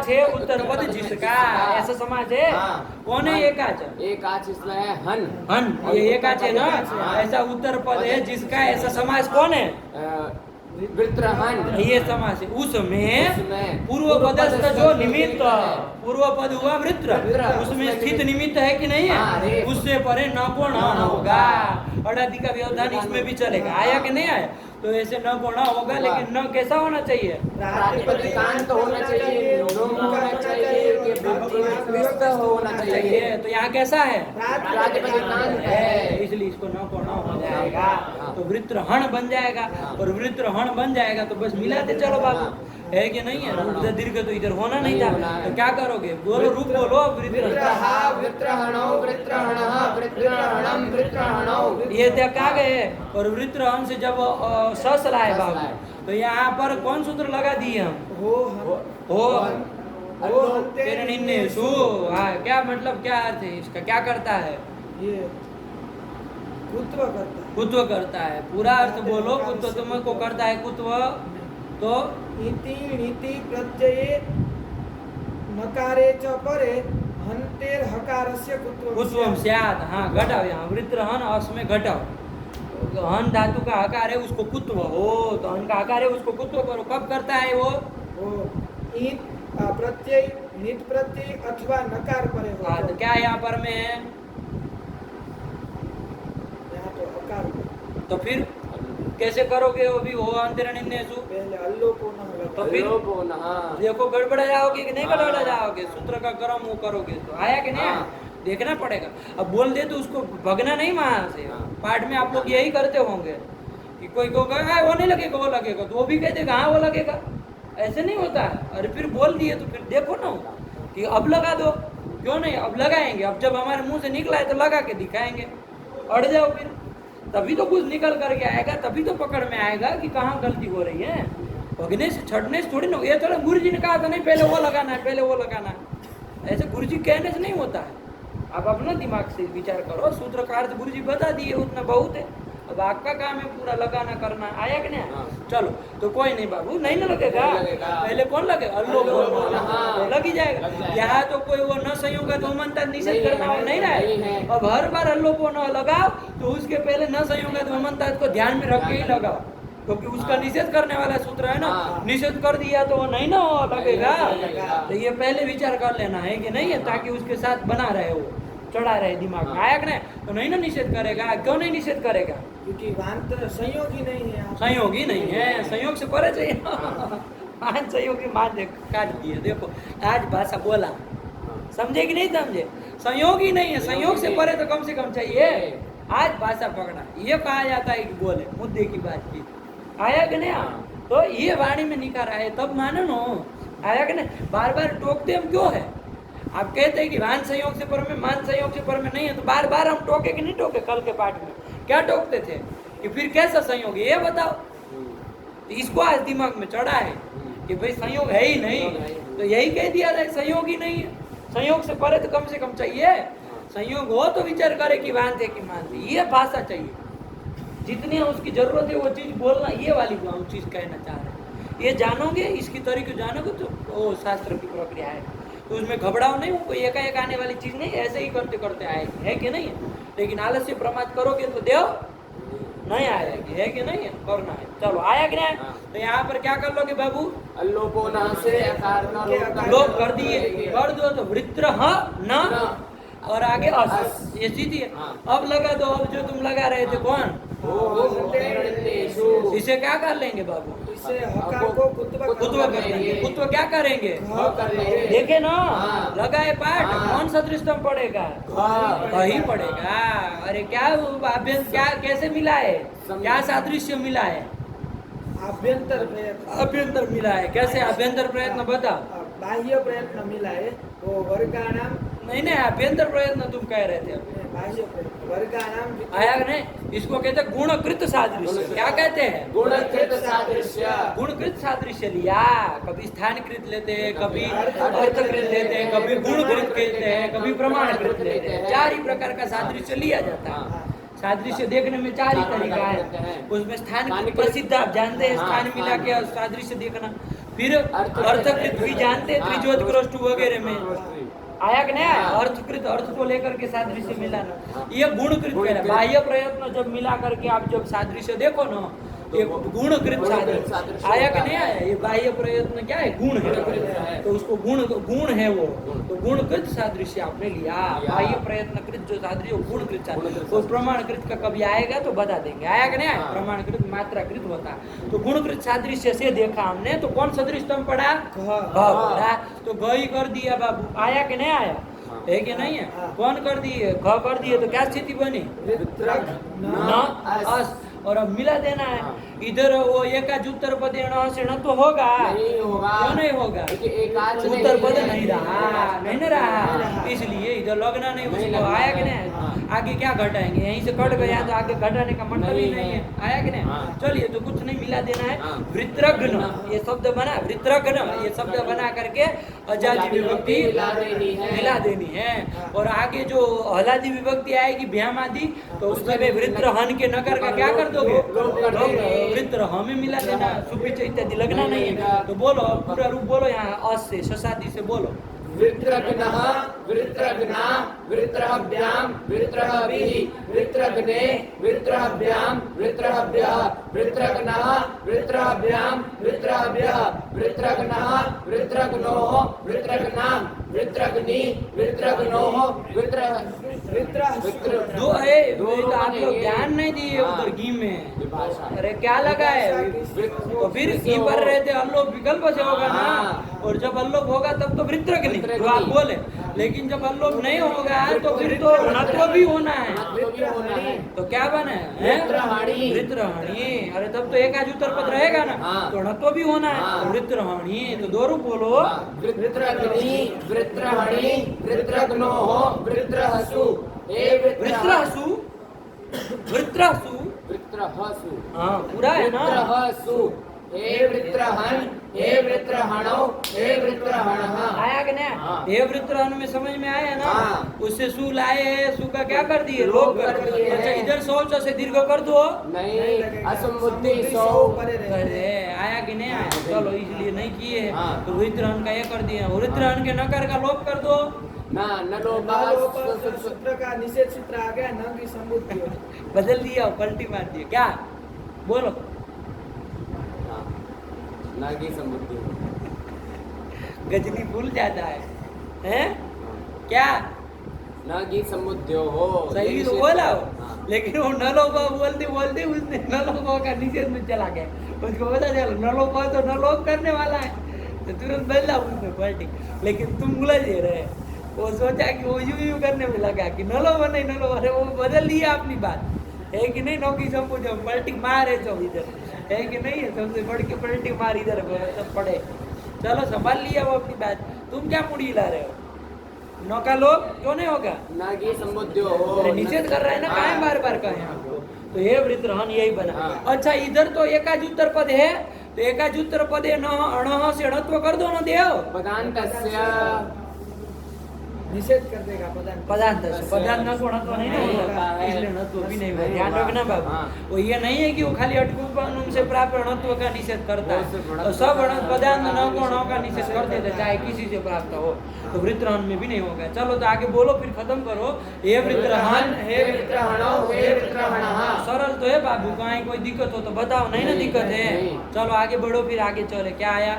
है उत्तर पद जिसका, ऐसा समास है। कौन है एकाच? एकाच इसमें है हन। हन, ये एकाच है ना? ऐसा उत्तर पद है जिसका, ऐसा समास कौन है? वृत्रहन। ये समास है। उसमें पूर्व पदस्थ जो निमित्त, पूर्व पद हुआ वृत्र, उसमें स्थित निमित्त है कि नहीं है? उससे परे न को न होगा। अड़ादी का व्यवधान इसमें भी चलेगा। आया कि नहीं आया? तो ऐसे न को न होगा, लेकिन न कैसा होना चाहिए? प्रातिपदिकांत होना चाहिए, नुम होना चाहिए, कि विभक्तिस्थ होना चाहिए। तो यहाँ कैसा है? प्रातिपदिकांत है, इसलिए इसको न को न हो जाएगा, तो वृत्रहण बन जाएगा। और वृत्रहण बन जाएगा तो बस मिलाते चलो बाबू, है कि नहीं है? रूप दीर्घ तो इधर होना नहीं था, तो क्या करोगे? बोलो, रूप बोलो। ये क्या गए? और वृत्रहण से जब सस लाए बाबू, तो यहाँ पर कौन सूत्र लगा दिए हम? हो तेरनिन्नेषु। हाँ, क्या मतलब, क्या अर्थ है इसका? क्या करता है? ये कुत्व करता है। पूरा अर्थ बोलो। कुत्व तुमको करता है कुत्व, तो इति नीति प्रत्यये नकारे च परे हन्तेर हकारस्य कुत्वम स्यात्। हाँ, घटाओ यहाँ वृत्रहन अस में घटाओ। तो हन धातु का हकार है, उसको कुत्व हो, तो हन का हकार है, उसको कुत्व करो। कब करता है वो? ईट प्रत्यय, निट प्रत्यय अथवा नकार परे हो। हाँ, तो क्या यहाँ पर में है? यहाँ तो हकार। तो फिर कैसे करोगे? वो भी हो अंतरनिन्नेषु, पहले अल्लोपो न होगा। तो फिर देखो गड़बड़ा जाओगे कि नहीं गड़बड़ा जाओगे? सूत्र का क्रम वो करोगे तो आया कि नहीं? देखना पड़ेगा। अब बोल दे तो उसको भगना नहीं वहां से। पाठ में आप लोग यही करते होंगे कि कोई को कहेगा वो नहीं लगेगा, वो लगेगा, तो वो भी कह देगा हाँ वो लगेगा। ऐसे नहीं होता है। अरे फिर बोल दिए तो फिर देखो ना कि अब लगा दो, क्यों नहीं? अब लगाएंगे। अब जब हमारे मुंह से निकला है तो लगा के दिखाएंगे। अड़ जाओ फिर, तभी तो कुछ निकल करके आएगा, तभी तो पकड़ में आएगा कि कहाँ गलती हो रही है। भगने से छटने से थोड़ी ना। ये थोड़ा गुरु जी ने कहा था नहीं पहले वो लगाना है, पहले वो लगाना है। ऐसे गुरु जी कहने से नहीं होता है। आप अपना दिमाग से विचार करो। सूत्र का अर्थ गुरु जी बता दिए, उतना बहुत है। अब आपका काम है पूरा लगाना करना। आया कि नहीं? चलो, तो कोई नहीं बाबू, नहीं ना लगेगा। पहले कौन लगेगा? अल्लो तो लग ही जाएगा। यहाँ तो कोई वो न संयोग तो मनता निषेध करना नहीं रहा है। अब हर बार अल्लो को न लगाओ तो उसके पहले न संयोग तो मनता को ध्यान में रख के ही लगाओ, क्योंकि उसका निषेध करने वाला सूत्र है ना। निषेध कर दिया तो वो नहीं ना लगेगा। तो ये पहले विचार कर लेना है कि नहीं है, ताकि उसके साथ बना रहे, वो चढ़ा रहे दिमाग में। आया कि नहीं? तो नहीं ना निषेध करेगा। क्यों नहीं निषेध करेगा? क्योंकि वांत संयोगी नहीं है। संयोगी नहीं है, संयोग से परे चाहिए। मान संयोगी मान काट दिए। देखो आज भाषा बोला, समझे कि नहीं समझे? संयोगी नहीं है, संयोग से परे तो कम से कम चाहिए। आज भाषा पकड़ा, ये कहा जाता है कि बोले मुद्दे की बात की। आया कि नहीं? तो ये वाणी में निकाल आए तब मानो नो। आया कि नहीं? बार बार टोकते हम क्यों है? आप कहते हैं कि वान संयोग से पर में, मान संयोग से पर में नहीं है, तो बार बार हम टोके कि नहीं टोके? कल के पाठ में क्या टोकते थे कि फिर कैसा संयोग है ये बताओ। तो इसको आज दिमाग में चढ़ा है कि भाई संयोग है ही नहीं, तो यही कह दिया जाए संयोग ही नहीं है। संयोग से परे तो कम से कम चाहिए। संयोग हो तो विचार करे कि मानते कि मानते, ये भाषा चाहिए। जितनी उसकी जरूरत है वो चीज बोलना, ये वाली हम चीज कहना चाह रहे हैं। ये जानोगे, इसकी तरीके जानोगे तो वो शास्त्र की प्रक्रिया है। तो उसमें घबराओ नहीं, कोई एकाएक आने वाली चीज नहीं, ऐसे ही करते करते आएगी, है कि नहीं है? लेकिन आलस्य प्रमाद करोगे तो देव नहीं आएगी, है कि नहीं है? करना है। चलो आया कि नहीं? तो यहाँ पर क्या कर लोगे बाबू? अल्लोपो न से लोप कर दिए, कर दो तो वृत्र न और आगे अस, ये सीधी है। अब लगा दो। अब जो तुम लगा रहे थे कौन? इसे क्या कर लेंगे बाबू? इसे हकार को कुत्व कर लेंगे। कुत्व क्या करेंगे? कर लेंगे। देखे ना, हाँ। लगा है पाठ। हाँ। कौन सा दृष्टम पड़ेगा? वही पड़ेगा। अरे क्या अभ्यंतर, क्या कैसे मिला है? क्या सादृश्य मिला है? आभ्यंतर प्रयत्न, अभ्यंतर मिला है। कैसे अभ्यंतर प्रयत्न बता? बाह्य प्रयत्न मिला है वो वर्गाणाम, नहीं नहीं, अभ्यंतर प्रयत्न तुम कह रहे थे अभी। बाह्य प्रयत्न वर्गाणाम आया नहीं? इसको कहते हैं गुणकृत सादृश्य। क्या कहते हैं? गुणकृत सादृश्य। गुणकृत सादृश्य लिया। कभी स्थानकृत लेते हैं, कभी अर्थकृत लेते हैं, कभी गुणकृत लेते हैं, कभी प्रमाणकृत लेते हैं। चार ही प्रकार का सादृश्य लिया जाता है। सादृश्य देखने में चार ही तरीका है। उसमें स्थान प्रसिद्ध, आप जानते हैं, स्थान मिला के सादृश्य देखना। फिर अर्थकृत भी जानते हैं, त्रिज्योत क्रष्टु वगैरह में आया कि नहीं? अर्थकृत, अर्थ को लेकर के सादृश्य मिलाना, ये गुणकृत कहलाता है। बाह्य प्रयत्न जब मिला करके आप जब सादृश्य देखो ना, ये गुणकृत सादृश्य आया कि नहीं आया? ये बाह्य प्रयत्न क्या है? गुण है। तो उसको गुण है वो, तो गुणकृत सादृश्य आपने लिया। बाह्य प्रयत्न कृत जो सादृश्य वो गुणकृत सादृश्य। तो प्रमाणकृत का कभी आएगा तो बता देंगे। आया कि नहीं आया? प्रमाणकृत मात्राकृत होता है। तो गुणकृत सादृश्य से देखा हमने, तो कौन सा दृष्टम पड़ा? पड़ा। तो ग ही कर दिया बाबू। आया कि नहीं आया? है कि नहीं है? कौन कर दिए? घ कर दिए तो क्या स्थिति बनी? न अस। और अब मिला देना है। इधर वो एकाच उत्तर पद से न तो होगा, नहीं होगा। क्यों नहीं होगा? उत्तर पद नहीं रहा, नहीं रहा, इसलिए इधर लगना नहीं उसको। आया कि नहीं? आगे क्या घटाएंगे? यहीं से कट गया तो आगे घटाने का मतलब ही नहीं है। आया कि नहीं? चलिए, तो कुछ नहीं मिला देना है। वृत्रघ्न ये शब्द बना, वृत्रघ्न ये शब्द बना करके अजादि विभक्ति मिला देनी है। और आगे जो हलादि विभक्ति आएगी भ्याम आदि, तो उसमें वृत्रहन के नकार का क्या कर दोगे? वृत्र हमें मिला देना, सुपिच इत्यादि लगना नहीं है। तो बोलो, पूरा रूप बोलो, यहाँ अस से शशादि से बोलो। वृत्रघ्नः, वृत्रघ्ना, वृत्रहभ्याम, वृत्रहभिः, वृत्रघ्ने, वृत्रहभ्याम, वृत्रहभ्यः, वृत्रघ्नः, वृत्रहभ्याम, वृत्रहभ्यः, वृत्रघ्नः, वृत्रघ्नोः, वृत्रघ्नाम, वृत्रघ्नि, वृत्रघ्नोः, दो है, तो आप लोग ध्यान नहीं दिए उधर घी में। अरे क्या लगा है? तो फिर घी पर रहे थे, अल्लोप विकल्प से होगा ना। और जब अल्लोप होगा तब तो वृत्रघ्नि तो आप बोले, लेकिन जब अल्लोप नहीं होगा तो फिर तो णत्व भी होना है। तो क्या बना है? वृत्रहणि। अरे तब तो एकाच उत्तर पद रहेगा ना, तो णत्व भी होना है। वृत्रहणि, तो दो रूप बोलो। वृत्रघ्नि, वृत्रहणि, वृत्रघ्नोः, वृत्रहसु, वृत्रहसु, वृत्रहसु, वृत्रहसु, हाँ पूरा है ना? वृत्रहसु, हे वृत्रहन, हे वृत्रहणो, हे वृत्रहणः। आया कि नहीं? हे वृत्रहन में समझ में आया ना? हाँ। उससे सु लाए, सु का क्या कर दिए? लोप कर दिए। अच्छा, इधर शौच से दीर्घ कर दो। नहीं, असमुद्धि सौ। अरे आया कि नहीं आया? चलो, इसलिए नहीं किए। हाँ। तो वृत्रहन का ये कर दिया। वृत्रहन के नकार का लोप कर दो। ना सूत्र का निषेध सूत्र आ गया, न की संबुद्धि। बदल दिया, पलटी मार दिया। क्या बोलो? नागी समृद्धि गजनी भूल जाता है, हैं? क्या नागी समुद्यो हो सही तो बोला हो, लेकिन वो नलोपा बोलते बोलते उसने नलोपा का निषेध में चला गया। उसको पता चला नलोपा तो नलोप करने वाला है, तो तुरंत बदला उसमें पलटी। लेकिन तुम उलझ रहे, वो सोचा कि वो यूं करने में लगा कि नलोपा नहीं नलोपा, अरे वो बदल लिया अपनी बात, है कि नहीं? नौकी सबको जब पलटी मारे जो इधर, है कि नहीं? है सबसे बढ़ के पलटी मार इधर सब पड़े। चलो संभाल लिया वो अपनी बात, तुम क्या मुड़ी ला रहे हो? नौका लोग क्यों नहीं होगा? नागी समुद्यो हो। अरे निषेध कर रहा है ना, काहे बार बार कहे आपको? तो ये वृत्रहन यही बना। अच्छा, इधर तो एकाज उत्तर पद है, तो एकाज उत्तर पद है, न अणः से अणत्व कर दो ना देव। पदान्तस्य निषेध कर देगा पदांत। पदांत न को अणत्व नहीं होगा, इसलिए अणत्व भी नहीं होगा। ध्यान रखना बाबू, वो ये नहीं है कि वो खाली अटकूपन से प्राप्त अणत्व का निषेध करता है, तो सब पदांत न को अण का निषेध कर देता, चाहे किसी से प्राप्त हो। तो वृत्रहन में भी नहीं होगा। चलो तो आगे बोलो, फिर खत्म करो। हे वृत्रहन, हे वृत्रहणो, हे वृत्रहणः। सरल तो है बाबू, कहीं कोई दिक्कत हो तो बताओ, नहीं ना दिक्कत है? चलो आगे बढ़ो, फिर आगे चले। क्या आया?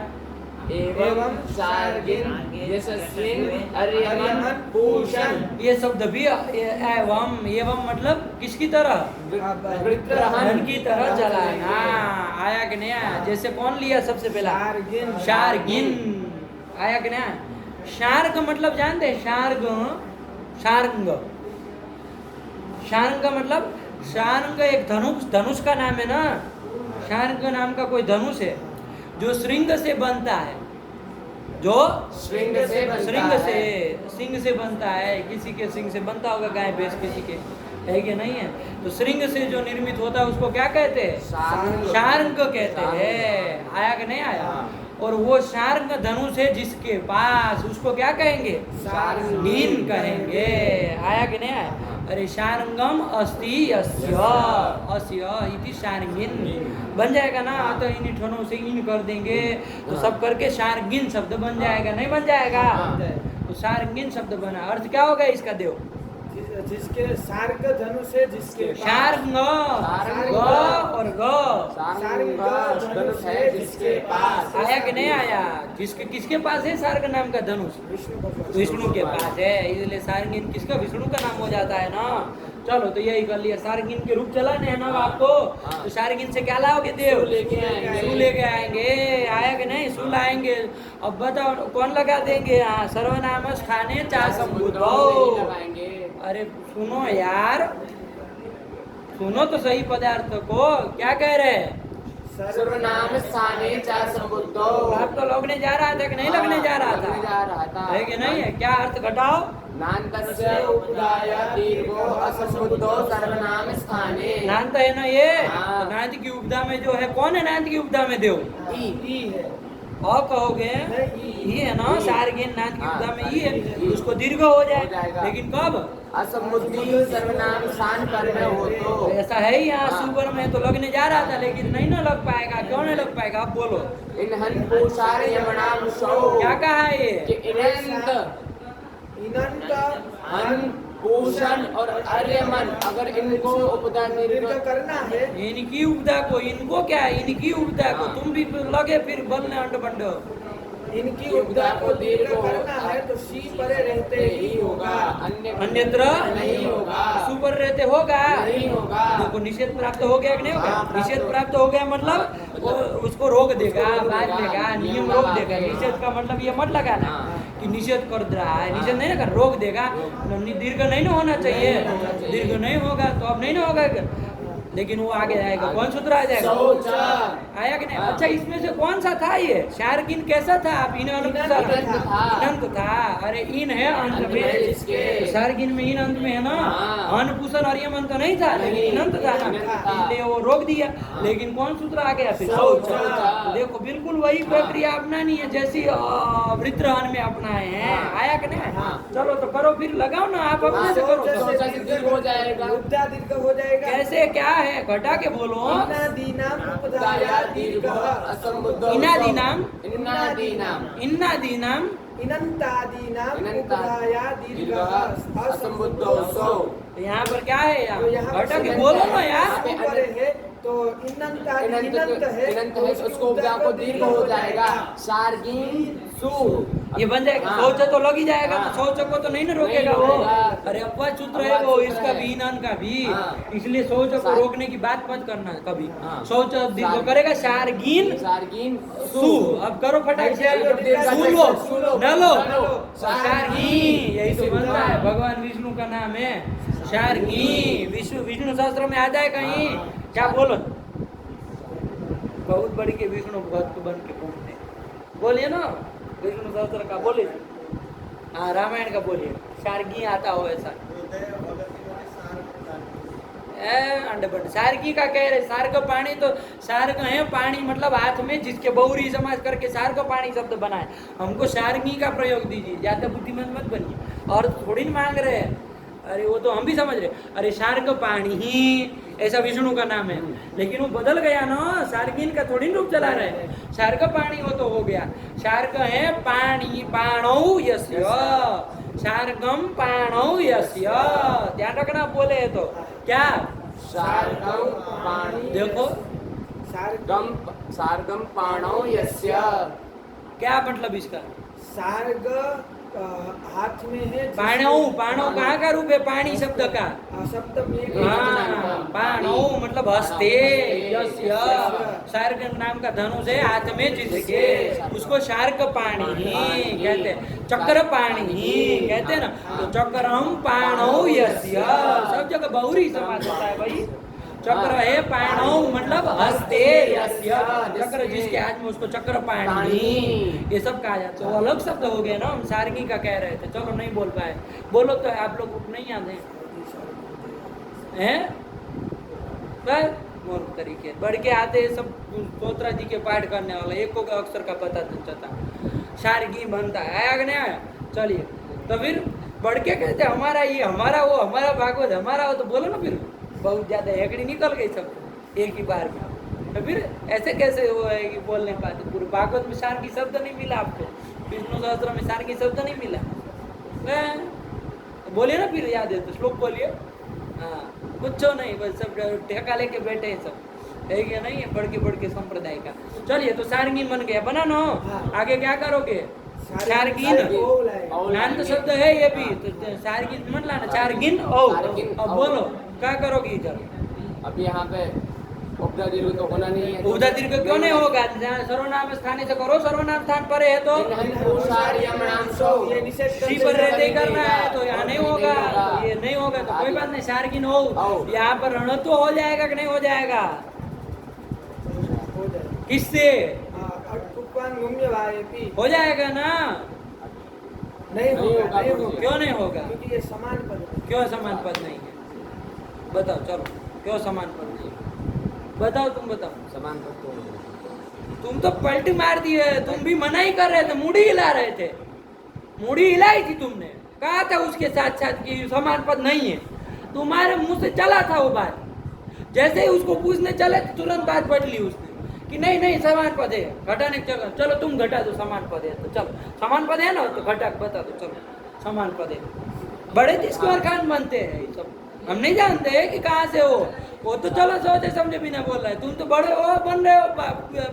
एवं सार्गिन यशस्विन अर्यमन पूषण। ये शब्द भी एवं मतलब किसकी तरह? धन की तरह जलाना। आया कि नहीं आया? जैसे कौन लिया सबसे पहला? शार्गिन। आया कि नहीं आया? शार्ग मतलब जानते हैं? शार्ग, शार्ंग, शार्ंग मतलब, शार्ंग एक धनुष का नाम है ना। शार्ंग नाम का कोई धनुष है जो श्रृंग से बनता है, जो श्रृंग से बनता श्रृंग से है। सिंह से बनता है। किसी के सिंह से बनता होगा, गाय भैंस किसी के, है कि नहीं है? तो श्रृंग से जो निर्मित होता है उसको क्या कहते हैं? शार्ंग कहते हैं। आया कि नहीं आया? और वो शार्ंग धनुष है जिसके पास, उसको क्या कहेंगे? शार्ंगिन कहेंगे। आया कि नहीं आया? अरे शार्ंगम अस्ति यस्य, अस्य इति शार्ंगिन बन जाएगा ना। तो इन ठनों से इन कर देंगे तो सब करके शार्ंगिन शब्द बन जाएगा, नहीं बन जाएगा? तो शार्ंगिन शब्द बना। अर्थ क्या होगा इसका? देव जिसके सार्ग धनुष है, जिसके शार्ंग, ग और ग, सार्ग धनुष है जिसके पास। आया कि नहीं आया? जिसके किसके पास है सार्ग नाम का धनुष? विष्णु के पास है, इसलिए सार्गिन किसका? विष्णु का नाम हो जाता है ना। चलो तो यही कर लिया, सार्गिन के रूप चलाने है ना आपको। तो सार्गिन से क्या लाओगे? देव सू लेके आएंगे। आया कि नहीं? सू लाएंगे। अब बताओ कौन लगा देंगे? हाँ, सर्वनाम स्थाने चा संबुद्धौ। अरे सुनो यार, सुनो तो सही पदार्थ को। क्या कह रहे हैं? सर्वनाम स्थाने चा संबुद्धौ। आप तो लगने जा रहा था कि नहीं लगने जा रहा था? है कि नहीं है? क्या अर्थ घटाओ? नान्तस्य उपदाय दीर्घो असंबुद्धो सर्वनाम स्थाने। नान्त है ना ये? हाँ। तो नान्त की उपदा में जो है, कौन है नान्त की उपदा में? देव। ई है। और कहोगे ई है ना? सार्गिन नान्त की उपदा में ई है, उसको दीर्घ हो जाएगा। लेकिन कब? असमुद्दी सर्वनाम स्थान पर में हो तो। ऐसा है ही यहाँ सुपर में तो लगने जा रहा था, लेकिन नहीं ना लग पाएगा। क्यों नहीं लग पाएगा? आप बोलो। इन्हन पूषार यमनाम शौ। क्या कहा है ये? कि इनंत, इनंत हन, पूषण और अर्यमन, अगर इनको उपदा दीर्घ करना है। इनकी उपदा को, इनको क्या है? इनकी उपदा को तुम भी लगे फिर बोलने अंड बंड। इनकी उपदा को दीर्घ करना है तो सी परे रहते ही होगा, अन्यत्र नहीं होगा। सुपर रहते होगा, नहीं होगा। देखो निषेध प्राप्त हो गया कि नहीं होगा? निषेध प्राप्त हो गया मतलब वो उसको रोक देगा, बांध देगा, नियम रोक देगा। निषेध का मतलब ये मत लगाना कि निषेध कर रहा है, निषेध नहीं ना कर, रोक देगा। दीर्घ नहीं ना होना चाहिए, दीर्घ नहीं होगा तो अब नहीं ना होगा, लेकिन वो आगे जाएगा। कौन सूत्र आ जाएगा? आया कि नहीं? अच्छा, इसमें से कौन सा था ये? शार्गिन कैसा था? आप इन अनंत था। अरे इन है अंत में, शार्गिन में इन अंत में है ना। अनपुषण और यमन तो नहीं था, लेकिन अनंत था ना, इसलिए वो रोक दिया। लेकिन कौन सूत्र आ गया फिर? देखो बिल्कुल वही प्रक्रिया अपनानी है जैसी वृत्रहन में अपनाए हैं। आया कि नहीं? चलो तो करो फिर, लगाओ ना आप अपने से करो। दीर्घ हो जाएगा। उपदा दीर्घ हो जाएगा। कैसे? क्या है? घटा के बोलो। इनादीनाम उपदाया दीर्घ असंबुद्धो। इनादीनाम, इन्नादीनाम, इन्नादीनाम, इनंतादीनाम उपदाया दीर्घ असंबुद्धो सौ। तो यहाँ पर क्या है? तो यहाँ यहाँ घटा के बोलो ना यार। ऊपर है तो इनंत है, तो उसको उपदा को दीर्घ हो जाएगा। सार्गिन सु, ये बन जाएगा। शौच तो लग ही जाएगा, तो शौच को तो नहीं ना रोकेगा वो। अरे अपवाद सूत्र है वो, इसका भी इनान का भी, इसलिए शौच को रोकने की बात मत करना कभी। शौच दीर्घ करेगा। शार्गिन सार्गिन सु। अब करो फटाक से, सुलो न लो। शार्गिन यही तो बनता है, भगवान विष्णु का नाम है शार्गिन। विष्णु शास्त्र में आ जाए कहीं? क्या बोलो? बहुत बड़ी के विष्णु भक्त बन के घूमते, बोलिए ना विष्णु शास्त्र का, बोलिए। हाँ, रामायण का बोलिए। शार्गी आता हो ऐसा अंडबंड। सार्गी का कह रहे, सार्ग पानी, तो सार्ग है पानी मतलब हाथ में, जिसके बहुरी समाज करके सार्ग पानी शब्द बनाए। हमको शार्गी का प्रयोग दीजिए, ज्यादा बुद्धिमान मत बनिए। और थोड़ी नहीं मांग रहे हैं, अरे वो तो हम भी समझ रहे। अरे शार्ग पानी ही ऐसा विष्णु का नाम है, लेकिन वो बदल गया ना, सार्गिन का थोड़ी रूप चला रहे हैं। शार्ग पानी वो तो हो गया। शार्ग है पानी, पाणौ यस्य, शार्गम पाणौ यस्य। ध्यान रखना बोले है तो क्या? शार्गम पाणी, देखो सार्गम पाणौ यस्य। क्या मतलब इसका? सार्ग हाथ में है। पाणौ, पाणौ कहाँ का रूप है पानी शब्द का? सप्तम एक हाँ, पाणौ मतलब हस्ते, यस्य शार्क नाम का धनुष है हाथ में जिसके, उसको शार्क पाणी कहते हैं, चक्र पाणी कहते हैं ना। तो चक्रम पाणौ यस्य, सब जगह बहुरी समास होता है भाई। चक्र है पाणौ मतलब हस्ते यस्य, चक्र जिसके हाथ में उसको चक्र पाणी, ये सब कहा जाता है। वो अलग शब्द हो गए ना, हम सारंगी का कह रहे थे, चलो नहीं बोल पाए, बोलो तो आप लोग को नहीं याद है? बस मूर्ख तरीके बढ़ के आते सब स्तोत्रा जी के पाठ करने वाला, एक को अक्षर का पता नहीं चलता, शार्गी बनता है, आया कि नहीं आया? चलिए तो फिर बढ़ के कहते हमारा ये, हमारा वो, हमारा भागवत, हमारा वो, तो बोलो ना फिर, बहुत ज्यादा हेकड़ी निकल गई सब एक ही बार में। तो फिर ऐसे कैसे वो है कि बोल नहीं पाते? पूरे भागवत में शार्गी शब्द नहीं मिला आपको, विष्णु सहस्त्र में शार्गी शब्द नहीं मिला, तो बोलिए ना फिर, याद है तो श्लोक बोलिए। हाँ, कुछ नहीं, बस सब ठेका लेके बैठे हैं सब, है क्या नहीं है? बढ़ के संप्रदाय का। चलिए तो सारंगी बन गया, बना ना। आगे क्या करोगे? सारगिन, नान शब्द है ये भी, तो सारगिन मत लाना, चारगिन ओ। अब बोलो क्या करोगे इधर? अब यहाँ पे उपदा दीर्घ तो होना नहीं है। उपदा दीर्घ क्यों नहीं होगा? सर्वनाम स्थान से करो, सर्वनाम स्थान पर है तो सी पर रहते ही करना है, तो यहाँ नहीं होगा, तो ये नहीं होगा तो कोई बात नहीं, सारगिन हो। यहाँ पर रणत्व हो जाएगा कि नहीं हो जाएगा? किससे हो जाएगा ना? नहीं होगा, क्यों नहीं होगा? क्योंकि ये समान पद है। क्यों समान पद नहीं है? बताओ, चलो क्यों समान पद नहीं है? बताओ, तुम बताओ। समान पद तो तुम तो पलटी मार दिए, तुम भी मना ही कर रहे थे, मुड़ी हिला रहे थे, मुड़ी हिलाई थी तुमने, कहा था उसके साथ साथ कि समान पद नहीं है, तुम्हारे मुंह से चला था वो बात। जैसे ही उसको पूछने चले तुरंत बात बदली उसने कि नहीं नहीं समान पद है, घटाने चलो, चलो तुम घटा दो, समान पद है तो चलो, समान पद है ना तो घटा बता दो, चलो समान पद है। बड़े जिसको खान बनते हैं ये सब, हम नहीं जानते हैं कि कहाँ से हो, वो तो चलो सोचे समझे बिना बोल रहे, तुम तो बड़े हो, बन रहे हो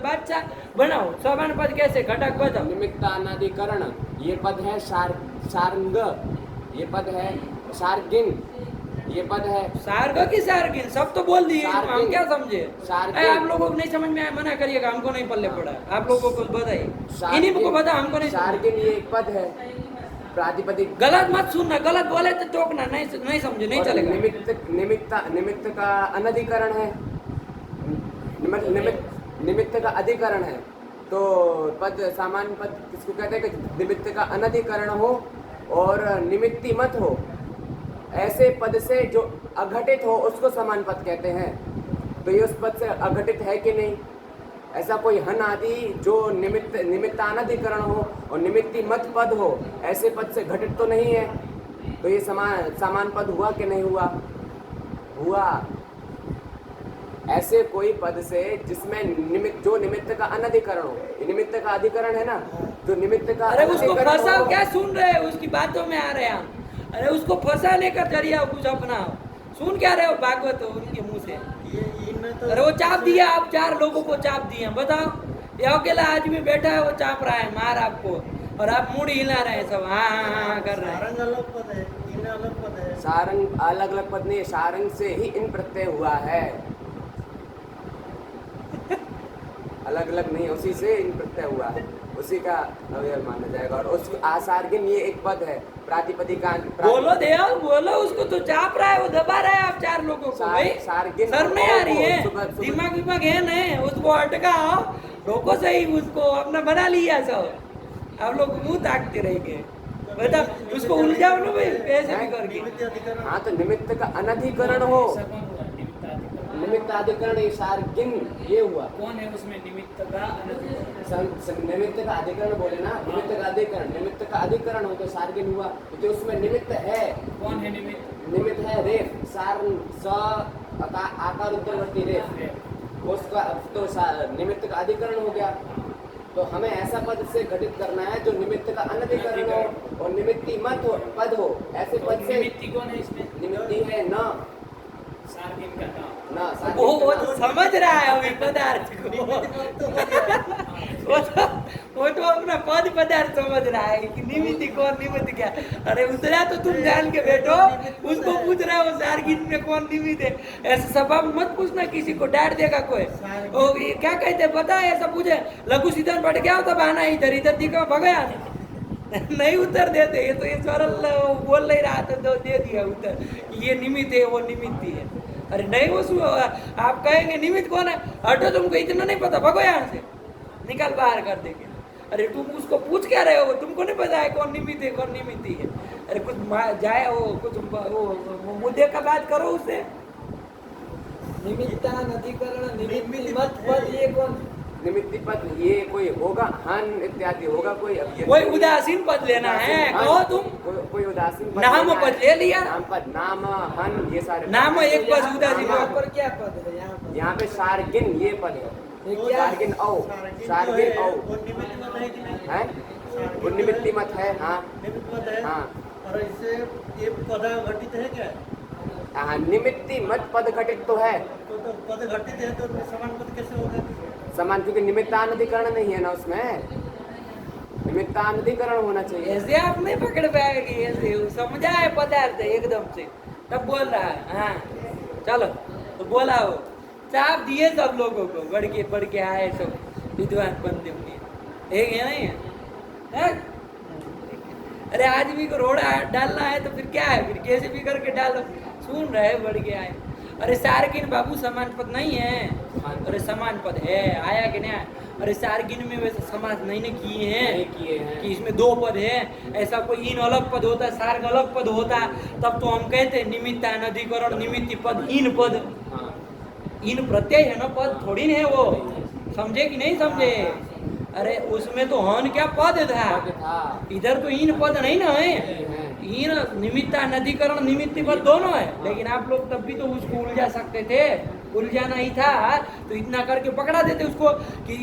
बादशाह, बनाओ समान पद कैसे, घटक बताओ। निमित्तानाधिकरण, ये पद है सारंग, ये पद है सार्गिन, ये पद है सार्ग की सार्गिन, सब तो बोल दिए, हम क्या समझे? आप लोगों को नहीं समझ में आया, मना करिएगा, हमको नहीं पल्ले पड़ा, आप लोगों को बताइए, इन्हीं को बता, हमको नहीं। सार्गिन ये एक पद है, प्रातिपदिक। गलत मत सुनना, गलत बोले तो टोकना, नहीं समझे, नहीं चलेगा। निमित्त का अनधिकरण है, निमित्त का अधिकरण है, तो पद सामान्य पद किसको कहते हैं कि निमित्त का अनधिकरण हो और निमित्ती मत हो, ऐसे पद से जो अघटित हो उसको समान पद कहते हैं। तो ये उस पद से अघटित है कि नहीं? ऐसा कोई हन आदि जो निमित्तानधिकरण हो और निमित्ती मत पद हो, ऐसे पद से घटित तो नहीं है, तो ये समान पद हुआ कि नहीं हुआ? हुआ। ऐसे कोई पद से जिसमें जो निमित्त का अनधिकरण हो, ये निमित्त का अधिकरण है ना, जो निमित्त का अरे उसको फंसाओ, क्या सुन रहे हो? उसकी बातों में आ रहे हैं हम, अरे उसको फंसाने का जरिया कुछ अपना, सुन क्या रहे हो भागवत उनके मुंह से? अरे वो चाप दिया, आप 4 लोगों को चाप दिया, बताओ, ये अकेला आदमी बैठा है, वो चाप रहा है मार आपको, और आप मुड़ी हिला रहे हैं सब, हाँ हाँ हाँ कर रहे हैं। सारंग अलग पद है, इन अलग पद है। सारंग अलग अलग पद नहीं, सारंग से ही इन प्रत्यय हुआ है, अलग अलग नहीं, उसी से इन प्रत्यय हुआ है, उसी का अवयव माना जाएगा। और उस आसार्गिन ये एक पद है, प्रातिपदिका। बोलो दयाल, बोलो, उसको तो चाप रहा है, वो दबा रहा है आप 4 लोगों को भाई, शर्म नहीं आ रही है? दिमाग विमाग है नहीं, उसको अटकाओ, रोको सही उसको, अपना बना लिया सब, आप लोग मुंह ताकते रहेंगे, बता उसको उलझाओ ना भाई, ऐसे भी करके। हाँ तो निमित्त का अनधिकरण हो, निमित्त अधिकरण ये सार्गिन ये हुआ। कौन है उसमें निमित्त का निमित्त का अधिकरण बोले ना, निमित्त का अधिकरण, निमित्त का अधिकरण हो तो सार्गिन हुआ, तो उसमें निमित्त है। कौन है निमित्त? निमित्त है रेफ, सार आकार उत्तरवर्ती रेफ, उसका तो निमित्त का अधिकरण हो गया। तो हमें ऐसा पद से घटित करना है जो निमित्त का अनधिकरण हो और निमित्ती मत हो पद हो, ऐसे पद से। निमित्ती कौन है इसमें? निमित्ती है न सार्गिन का ना, वो समझ रहा है अभी पदार्थ को, वो तो अपना पद पदार्थ समझ रहा है कि निमित्त कौन निमित्त क्या। अरे उतरा तो तुम जान के बैठो, उसको पूछ रहा हो सारगिन में कौन निमित्त है। ऐसा सभा में मत पूछना, किसी को डांट देगा कोई। ओ ये क्या कहते हैं पता है, ऐसा पूछे लघु सीधन पट क्या होता बहाना, इधर इधर दिखा भगया नहीं उत्तर देते। ये तो ये सरल बोल नहीं रहा था तो दे दिया उत्तर, ये निमित्त है वो निमित्त ही है। अरे नहीं वो आप कहेंगे निमित्त कौन है, हटो तुमको इतना नहीं पता, भगो यहाँ से, निकाल बाहर कर देंगे। अरे तुम उसको पूछ क्या रहे हो, तुमको नहीं पता है कौन निमित्त है कौन निमित्त है। अरे कुछ जाए वो कुछ वो मुद्दे का बात करो उससे। निमित्तान अधिकरण निमित्त मत पद ये कौन, निमित्ति पद ये कोई होगा, हन इत्यादि होगा कोई। अब ये कोई उदासीन पद लेना है, कहो तुम। कोई उदासीन पद नाम लेना पद है। ले लिया, नाम पद, नाम हन ये सारे नाम एक पद उदासीन यहाँ पद। पर क्या पद है यहाँ पर, यहाँ पे सारगिन ये पद है, ये क्या है? सारगिन औ, सारगिन औ है, वो निमित्ति मत है। हाँ हाँ और इससे ये पद घटित है क्या? हाँ, निमित्ति मत पद घटित तो है तो पद घटित है तो समान पद कैसे होगा? समान, क्योंकि निमित्तानधिकरण नहीं है ना उसमें, निमित्तानधिकरण होना चाहिए। ऐसे आप नहीं पकड़ पाएंगे, ऐसे समझा है पदार्थ एकदम से तब बोल रहा है। हाँ चलो तो बोला हो, चाप दिए सब लोगों को, बढ़ के आए सब विद्वान बनते हुए, एक है नहीं है? अरे आदमी को रोड़ा डालना है तो फिर क्या है, फिर कैसे भी करके डालो, सुन रहे बढ़ के आए। अरे सारगिन बाबू समान पद नहीं है, अरे समान पद है, आया कि नहीं? अरे सारगिन में वैसे समाज नहीं ने किए हैं कि इसमें दो पद है, ऐसा कोई इन अलग पद होता, सार्ग अलग पद होता, तब तो हम कहते निमित्तान अधिकरण निमित्ति पद इन पद, इन प्रत्यय है ना पद, थोड़ी नहीं है वो, समझे कि नहीं समझे? अरे उसमें तो हन क्या पद था, इधर तो इन पद नहीं ना है, इन निमित्तान अधिकरण निमित्ति पद दोनों है। लेकिन आप लोग तब भी तो उसको उलझा सकते थे, उलझाना ही था तो इतना करके पकड़ा देते उसको कि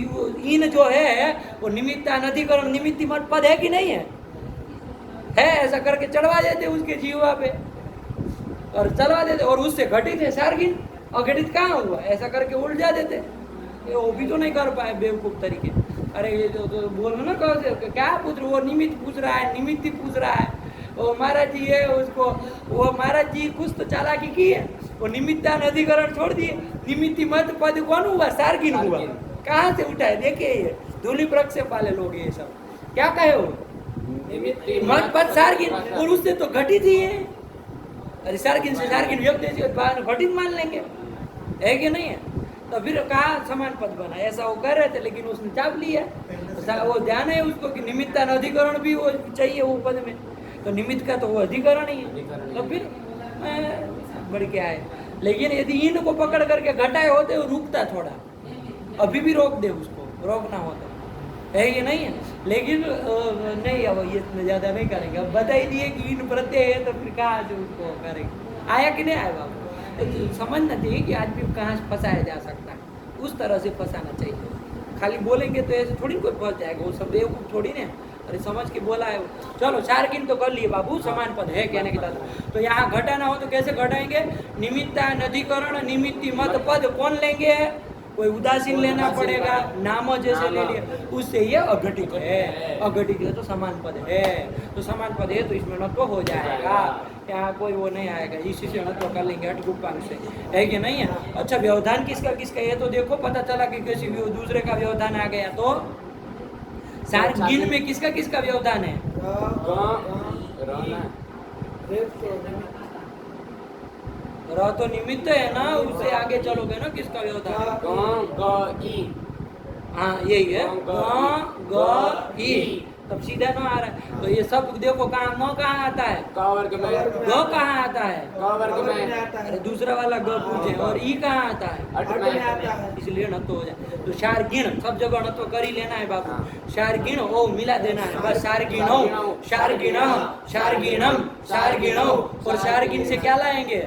इन जो है वो निमित्तान अधिकरण निमित्ति पद है कि नहीं है, ऐसा करके चढ़वा देते उसके जीवा पे और चलवा देते, और उससे घटित है सारगिन, अघटित कहाँ हुआ, ऐसा करके उलझा देते। ये वो भी तो नहीं कर पाए बेवकूफ तरीके। अरे ये तो बोलो ना कहो क्या पूछ रहे, वो निमित्त पूछ रहा है, निमित्त पूछ रहा है, वो महाराज जी है उसको, वो महाराज जी कुछ तो चालाकी की है, वो निमित्तान अधिकरण छोड़ दिए, निमित्ति मत पद कौन हुआ, सारगिन हुआ, कहाँ से उठाए? देखिए ये धूलि प्रक्षेप वाले लोग ये सब क्या कहे हो, मत पद सारगिन, और उससे तो घटित ही है। अरे सारगिन से सारगिन व्यक्त घटित मान लेंगे, है कि नहीं है? तो फिर कहा समान पद बना, ऐसा वो कर रहे थे लेकिन उसने चाप लिया। वो ध्यान है उसको कि निमित्तान अधिकरण भी वो चाहिए वो पद में, तो निमित्त का तो वो अधिकरण ही है, तो फिर बढ़ के आए। लेकिन यदि इन को पकड़ करके घटाए होते वो रुकता थोड़ा, अभी भी रोक दे उसको, रोकना होता है कि नहीं है? लेकिन नहीं, अब ये इतना ज्यादा नहीं करेंगे, अब बता ही दिए कि इन प्रत्यय है तो फिर कहाँ जो उसको करेंगे। आया कि नहीं आया बाबू? समझना चाहिए कि आदमी को कहाँ फंसाया जा सकता है, उस तरह से फंसाना चाहिए। खाली बोलेंगे तो ऐसे थोड़ी कोई फंस जाएगा, वो सब बेवकूफ थोड़ी ना। अरे समझ के बोला है वो। चलो सारगिन तो कर लिए बाबू, समान पद है कहने के बाद। तो यहाँ घटाना हो तो कैसे घटाएंगे? निमित्तान अधिकरण निमित्ति मत पद कौन लेंगे? कोई उदासीन लेना पड़ेगा, नाम जैसे ले लिया, उससे ये अघटित है। अघटित है तो समान पद है, तो समान पद है तो इसमें नत्व हो जाएगा, यहाँ कोई वो नहीं आएगा, इसी से नत्व कर लेंगे हटगुप्पांग से, है कि नहीं है? अच्छा व्यवधान किसका किसका है तो देखो, पता चला कि किसी दूसरे का व्यवधान आ गया। तो सारगिन में किसका किसका व्यवधान है? र तो निमित्त है ना, उससे आगे चलोगे ना किसका व्यवधान है? हाँ यही है, ग ई, तब सीधा न आ रहा है। तो ये सब देखो कहाँ न कहाँ आता है, ग कहाँ आता है, अरे दूसरा वाला ग पूछे, और ई कहाँ आता है, इसलिए नत्व हो जाए। तो सारगिन सब जगह नत्व कर ही लेना है बाबू, सारगिन ओ मिला देना है बस, सारगिनो सारगिन सारगिनम सारगिनो, और सारगिन से क्या लाएंगे?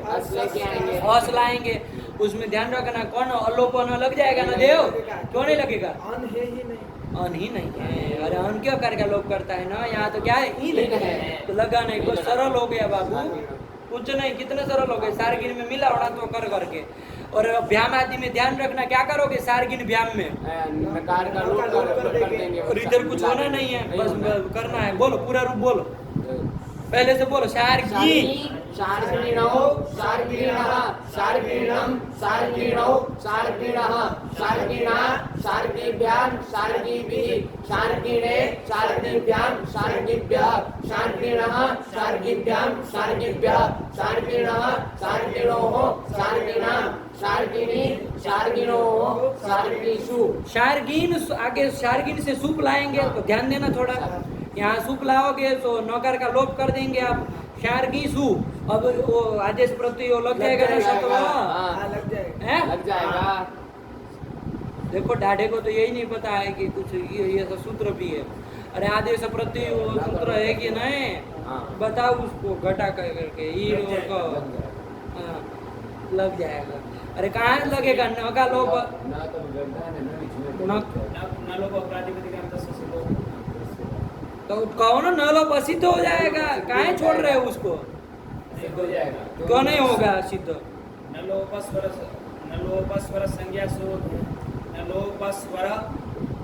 हौस लाएंगे। उसमें ध्यान रखना कौन अलोपन लग जाएगा ना देव, क्यों नहीं लगेगा? अन ही नहीं है। अरे अन क्यों करके लोग करता है ना, यहाँ तो क्या है इन है, तो लगा नहीं, कोई सरल हो गया बाबू, कुछ नहीं, कितने सरल हो गए, सारगिन में मिला उड़ा तो कर करके। और व्याम आदि में ध्यान रखना, क्या करोगे सारगिन व्याम में, नकार का लोप कर देंगे। और इधर कुछ होना नहीं है, बस करना है। बोलो पूरा रूप बोलो, पहले से बोलो। सारगी सार्गिणौ सार्गिणः सार्गिणं सार्गिणौ सार्गिणः सार्गिणा सार्गिभ्यां सार्गिभिः सार्गिणे सार्गिभ्यां सार्गिभ्यः सार्गिणः सार्गिभ्यां सार्गिभ्यः सार्गिणः सार्गिणोः सार्गिणां सार्गिणी सार्गिणोः सार्गिषु। शार्गिन, आगे शार्गिन से सूप लाएंगे तो ध्यान देना थोड़ा, यहाँ सूप लाओगे तो नौकर का लोप कर देंगे आप, शार्गिसु। अब वो आदेश प्रत्यय वो लग जाएगा ना शब्द, हाँ, लग जाएगा। हैं? लग जाएगा। देखो डाढ़े को तो यही नहीं पता है कि कुछ ये सब सूत्र भी है। अरे आदेश प्रत्यय वो सूत्र है कि नहीं, हाँ। बताओ उसको घटा करके ईड़ और क, हाँ, लग जाएगा। अरे कहाँ लगेगा, न का लोप, ना तो गड्ढा है ना इसमें न न लोग प्रातिपदिक अंत से लोग तो कहो ना, न लोप असिद्ध हो जाएगा, काहे छोड़ रहे हो उसको, सिद्ध हो जाएगा। क्यों नहीं होगा सिद्ध? न लोपस्वर संज्ञा सूत्र न लोपस्वर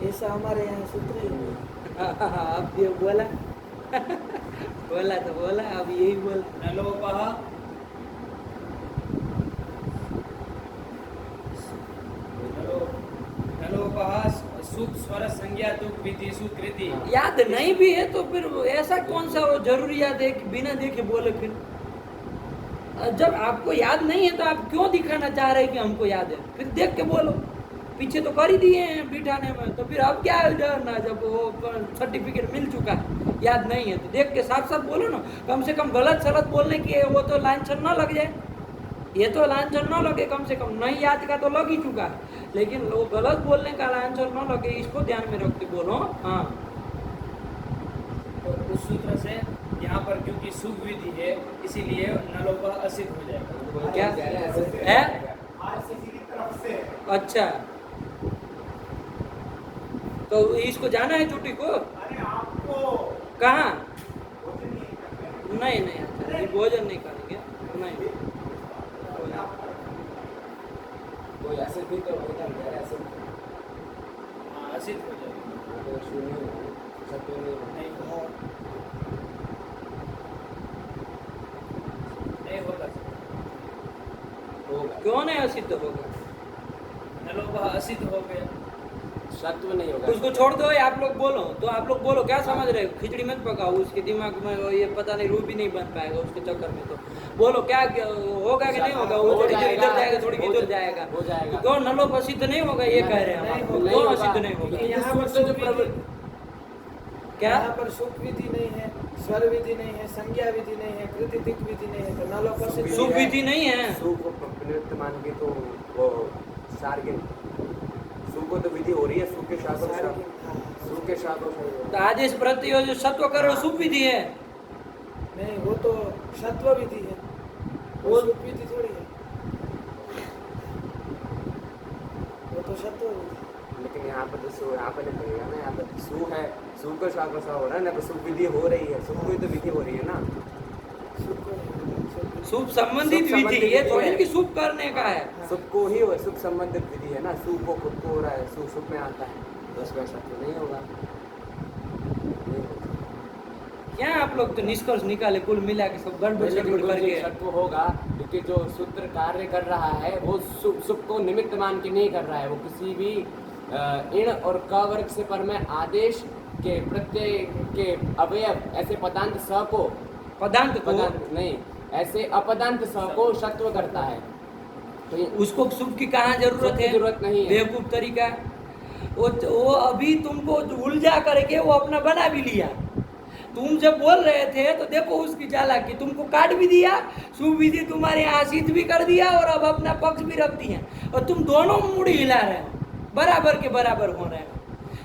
ऐसा हमारे यहाँ सूत्र ही नहीं। अब ये बोला बोला तो बोला, अब यही बोल। न लोपः न लोपः सुख स्वर संज्ञा तुक विधिषु कृति। याद नहीं भी है तो फिर ऐसा कौन सा वो जरूरी याद है कि बिना देखे बोले? फिर जब आपको याद नहीं है तो आप क्यों दिखाना चाह रहे हैं कि हमको याद है? फिर देख के बोलो, पीछे तो कर ही दिए हैं बिठाने में, तो फिर अब क्या डरना, जब वो सर्टिफिकेट मिल चुका है। याद नहीं है तो देख के साफ साफ बोलो ना, कम से कम गलत सलत बोलने की वो तो लांछन ना लग जाए, ये तो लांछन ना लगे, कम से कम नहीं याद का तो लग ही चुका है, लेकिन वो गलत बोलने का लांछन ना लगे, इसको ध्यान में रख के बोलो। हाँ, तो उस सूत्र से यहाँ पर क्योंकि सुख विधि है इसीलिए न लोपः असिद्ध हो जाएगा। क्या है? अच्छा, तो इसको जाना है छुट्टी को? कहाँ? नहीं नहीं, अच्छा, ये भोजन नहीं करेंगे, नहीं। कोई ऐसे भी तो होता है, ऐसे असिद्ध हो जाएगा। शून्य सत्य नहीं होगा। होगा, क्यों नहीं असिद्ध होगा? न लोपः असिद्ध हो गया। सत्व नहीं होगा। उसको छोड़ दो, ये आप लोग बोलो, तो आप लोग बोलो क्या समझ रहे हो? खिचड़ी मत पकाओ, उसके दिमाग में वो ये पता नहीं रूप ही नहीं बन पाएगा उसके चक्कर में। तो बोलो क्या होगा कि नहीं होगा? वो थोड़ी देर इधर जाएगा, थोड़ी इधर जाएगा, हो जाएगा। क्यों नलो असिद्ध नहीं होगा? ये कह रहे हैं हम आपको, क्यों असिद्ध नहीं होगा? यहाँ पर सुख विधि, क्या? यहाँ पर सुख विधि नहीं है, स्वर विधि नहीं है, संज्ञा विधि नहीं है, कृति दिक विधि नहीं है, तो न लोप असिद्ध हो सुख जाएगा। विधि नहीं है। सु को निमित्त मान के तो वो सार्गिन, सु को तो विधि हो रही है, सु के शाखों से, सार्गिन, हाँ। सु के शाखों तो से। आदेश प्रत्यय जो सत्व करो सुख विधि है। नहीं, वो तो सत्व विधि है, वो सुख विधि थोड़ी है, वो तो सत्व विधि। लेकिन यहाँ पर तो सु, यहाँ पर नहीं करेगा ना, यहाँ पर सु है, सु को शाखों से हो रहा है ना, तो सु विधि हो रही है, सु की तो विधि हो रही है ना। सुख को नहीं, सुख- शुभ संबंधित शुभ विधि, संबंधित ये विधि थोड़ी है। कि शुभ करने का है। सुख को ही हो, सुख संबंधित विधि है ना, सु को खुद को हो रहा है, सु सुख में आता है, तो उसका सत्य नहीं होगा। क्या आप लोग तो निष्कर्ष निकाले कुल मिला के सब गड़बड़ लेकिन गड़बड़ गुरुजी करके? सत्व होगा क्योंकि जो सूत्र कार्य कर रहा है वो सुख को निमित्त मान के नहीं कर रहा है, वो किसी भी इण और क वर्ग से पर में आदेश के प्रत्यय के अवयव ऐसे पदांत स को पदांत को, पदांत नहीं, ऐसे अपदांत स को सत्व करता है, तो ये उसको शुभ की कहाँ जरूरत शुभ की है? जरूरत नहीं है। बेवकूफ तरीका, वो अभी तुमको उलझा करके वो अपना बना भी लिया। तुम जब बोल रहे थे तो देखो उसकी चालाकी, तुमको काट भी दिया, शुभ विधि तुम्हारे यहाँ सिद्ध भी कर दिया और अब अपना पक्ष भी रख दिया, और तुम दोनों मुड़ी हिला रहे हो, बराबर के बराबर हो रहे हो।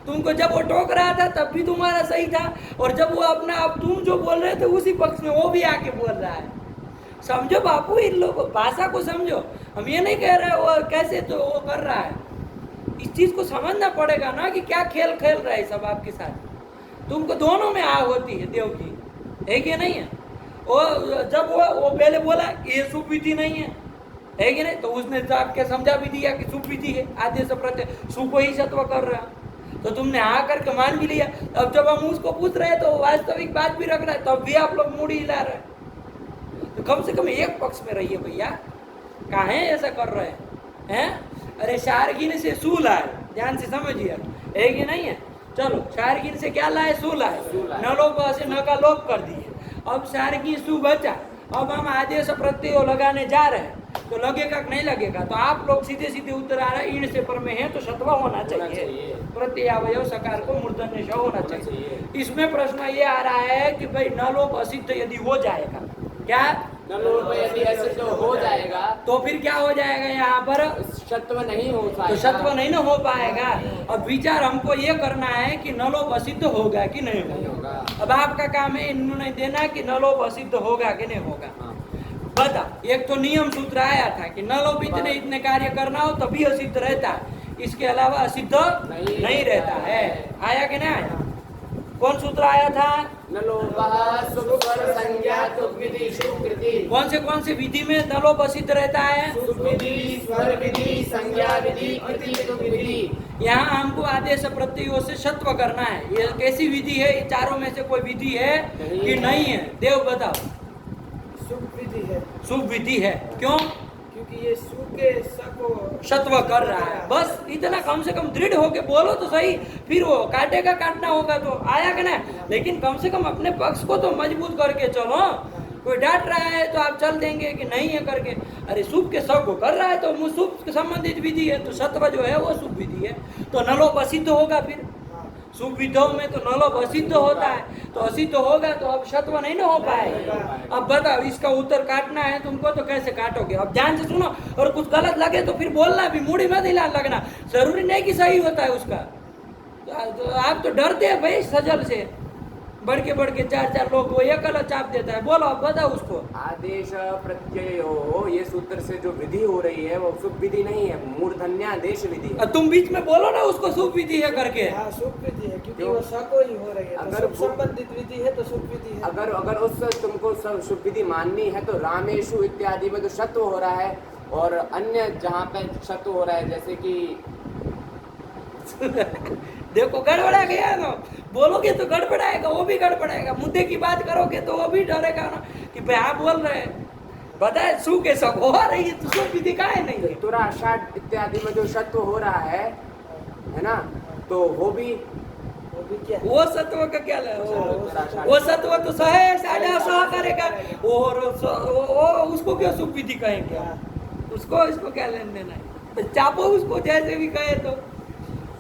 तुमको जब वो टोक रहा था तब भी तुम्हारा सही था, और जब वो अपना अब तुम जो बोल रहे थे उसी पक्ष में वो भी आके बोल रहा है। समझो बापू, इन लोगों भाषा को समझो। हम ये नहीं कह रहे वो कैसे तो वो कर रहा है, इस चीज को समझना पड़ेगा ना कि क्या खेल खेल रहा है सब आपके साथ। तुमको दोनों में आ होती है देव की, है कि नहीं है? जब वो पहले बोला कि ये शुभ विधि नहीं है कि नहीं, तो उसने जाके समझा भी दिया कि शुभ विधि है, आदेश प्रत्यय शुभ को ही सत्व कर रहा है, तो तुमने हाँ करके मान भी लिया। अब जब हम उसको पूछ रहे हैं तो वास्तविक बात भी रख रहा है, तब भी आप लोग मूड हिला रहे हैं। तो कम से कम एक पक्ष में रहिए भैया, काहे ऐसा कर रहे हैं? अरे शारगिन से सू लाए, ध्यान से समझिए, है कि नहीं है? चलो शारगिन से क्या लाए? सू लाए, न लोप से न का लोप कर दिए। अब शारगिन सू बचा, अब हम आदेश प्रत्यय लगाने जा रहे हैं, तो लगेगा कि नहीं लगेगा? तो आप लोग सीधे सीधे उत्तर आ रहा है, ईण से पर में है तो सत्वा होना चाहिए, प्रत्यय अवयव सकार को मूर्धन्य श होना चाहिए। इसमें प्रश्न ये आ रहा है कि भाई न लोप असिद्ध यदि हो जाएगा, क्या न लोप यदि असिद्ध हो जाएगा तो फिर क्या हो जाएगा? यहाँ पर सत्व नहीं हो पाएगा, तो सत्व नहीं ना हो पाएगा। अब विचार हमको ये करना है कि न लोप असिद्ध होगा कि नहीं होगा। अब आपका काम है इन्होंने देना कि न लोप असिद्ध होगा कि नहीं होगा। बता, एक तो नियम सूत्र आया था कि न लोप इतने इतने कार्य करना हो तभी असिद्ध रहता है, इसके अलावा असिद्ध नहीं रहता है। आया कि नहीं आया? कौन सूत्र आया था? न लोपः सुख स्वर संज्ञा तुक विधि शुभ कृति। कौन से विधि में न लोप असिद्ध रहता है? सुख विधि, स्वर विधि, संज्ञा विधि, कृति तुक विधि। यहाँ हमको आदेश प्रत्ययों से सत्व करना है। ये कैसी विधि है? ये चारों में से कोई विधि है कि नहीं है? देव बताओ। शुभ विधि है, शुभ विधि है। क्यों? क्योंकि ये सु के स को सत्व कर रहा है, बस इतना कम से कम दृढ़ होके बोलो तो सही, फिर वो काटेगा काटना होगा तो आया कि नहीं। लेकिन कम से कम अपने पक्ष को तो मजबूत करके चलो। कोई डांट रहा है तो आप चल देंगे कि नहीं है करके, अरे शुभ के सब को कर रहा है तो शुभ के संबंधित विधि है, तो सत्व जो है वो शुभ विधि है, तो न लोप असिद्ध होगा। फिर शुभ विधियों में तो न लोप असिद्ध होता है, तो असिद्ध होगा तो अब सत्व नहीं ना हो पाएगा। अब बताओ, इसका उत्तर काटना है तुमको तो कैसे काटोगे? अब ध्यान से सुनो, और कुछ गलत लगे तो फिर बोलना भी, मुड़ी मत हिलाने लगना। जरूरी नहीं कि सही होता है उसका। तो आप तो डरते हैं भाई सजल से, बढ़ के चार लोग वो एक गलत चाप देता है। बोलो, अब बताओ उसको। आदेश प्रत्यय हो, ये सूत्र से जो विधि हो रही है वो शुभ विधि नहीं है, मूर्धन्यादेश विधि है। तुम बीच में बोलो ना उसको शुभ विधि है करके। हाँ शुभ विधि है, क्योंकि क्यों? वो स को ही हो रही है, तो अगर शुभ संबंधित विधि है तो शुभ विधि है। अगर उस तुमको सब शुभ विधि माननी है तो रामेशु इत्यादि में तो सत्व हो रहा है, और अन्य जहाँ पे सत्व हो रहा है जैसे कि देखो गड़बड़ा गया ना, बोलोगे तो गड़बड़ाएगा, वो भी गड़बड़ाएगा। मुद्दे की बात करोगे तो वो भी डरेगा ना कि भाई आप बोल रहे हैं, बताए सु के सब हो रही है तो शुभ विधि का है नहीं है। तुरा षाट इत्यादि में जो सत्व हो रहा है ना, तो वो भी क्या वो सत्व का क्या वो सत्व तो सहे साढ़ा सह करेगा, और उसको क्या शुभ विधि कहेंगे? उसको इसको क्या लेन देना है? तो चापो उसको जैसे भी कहे, तो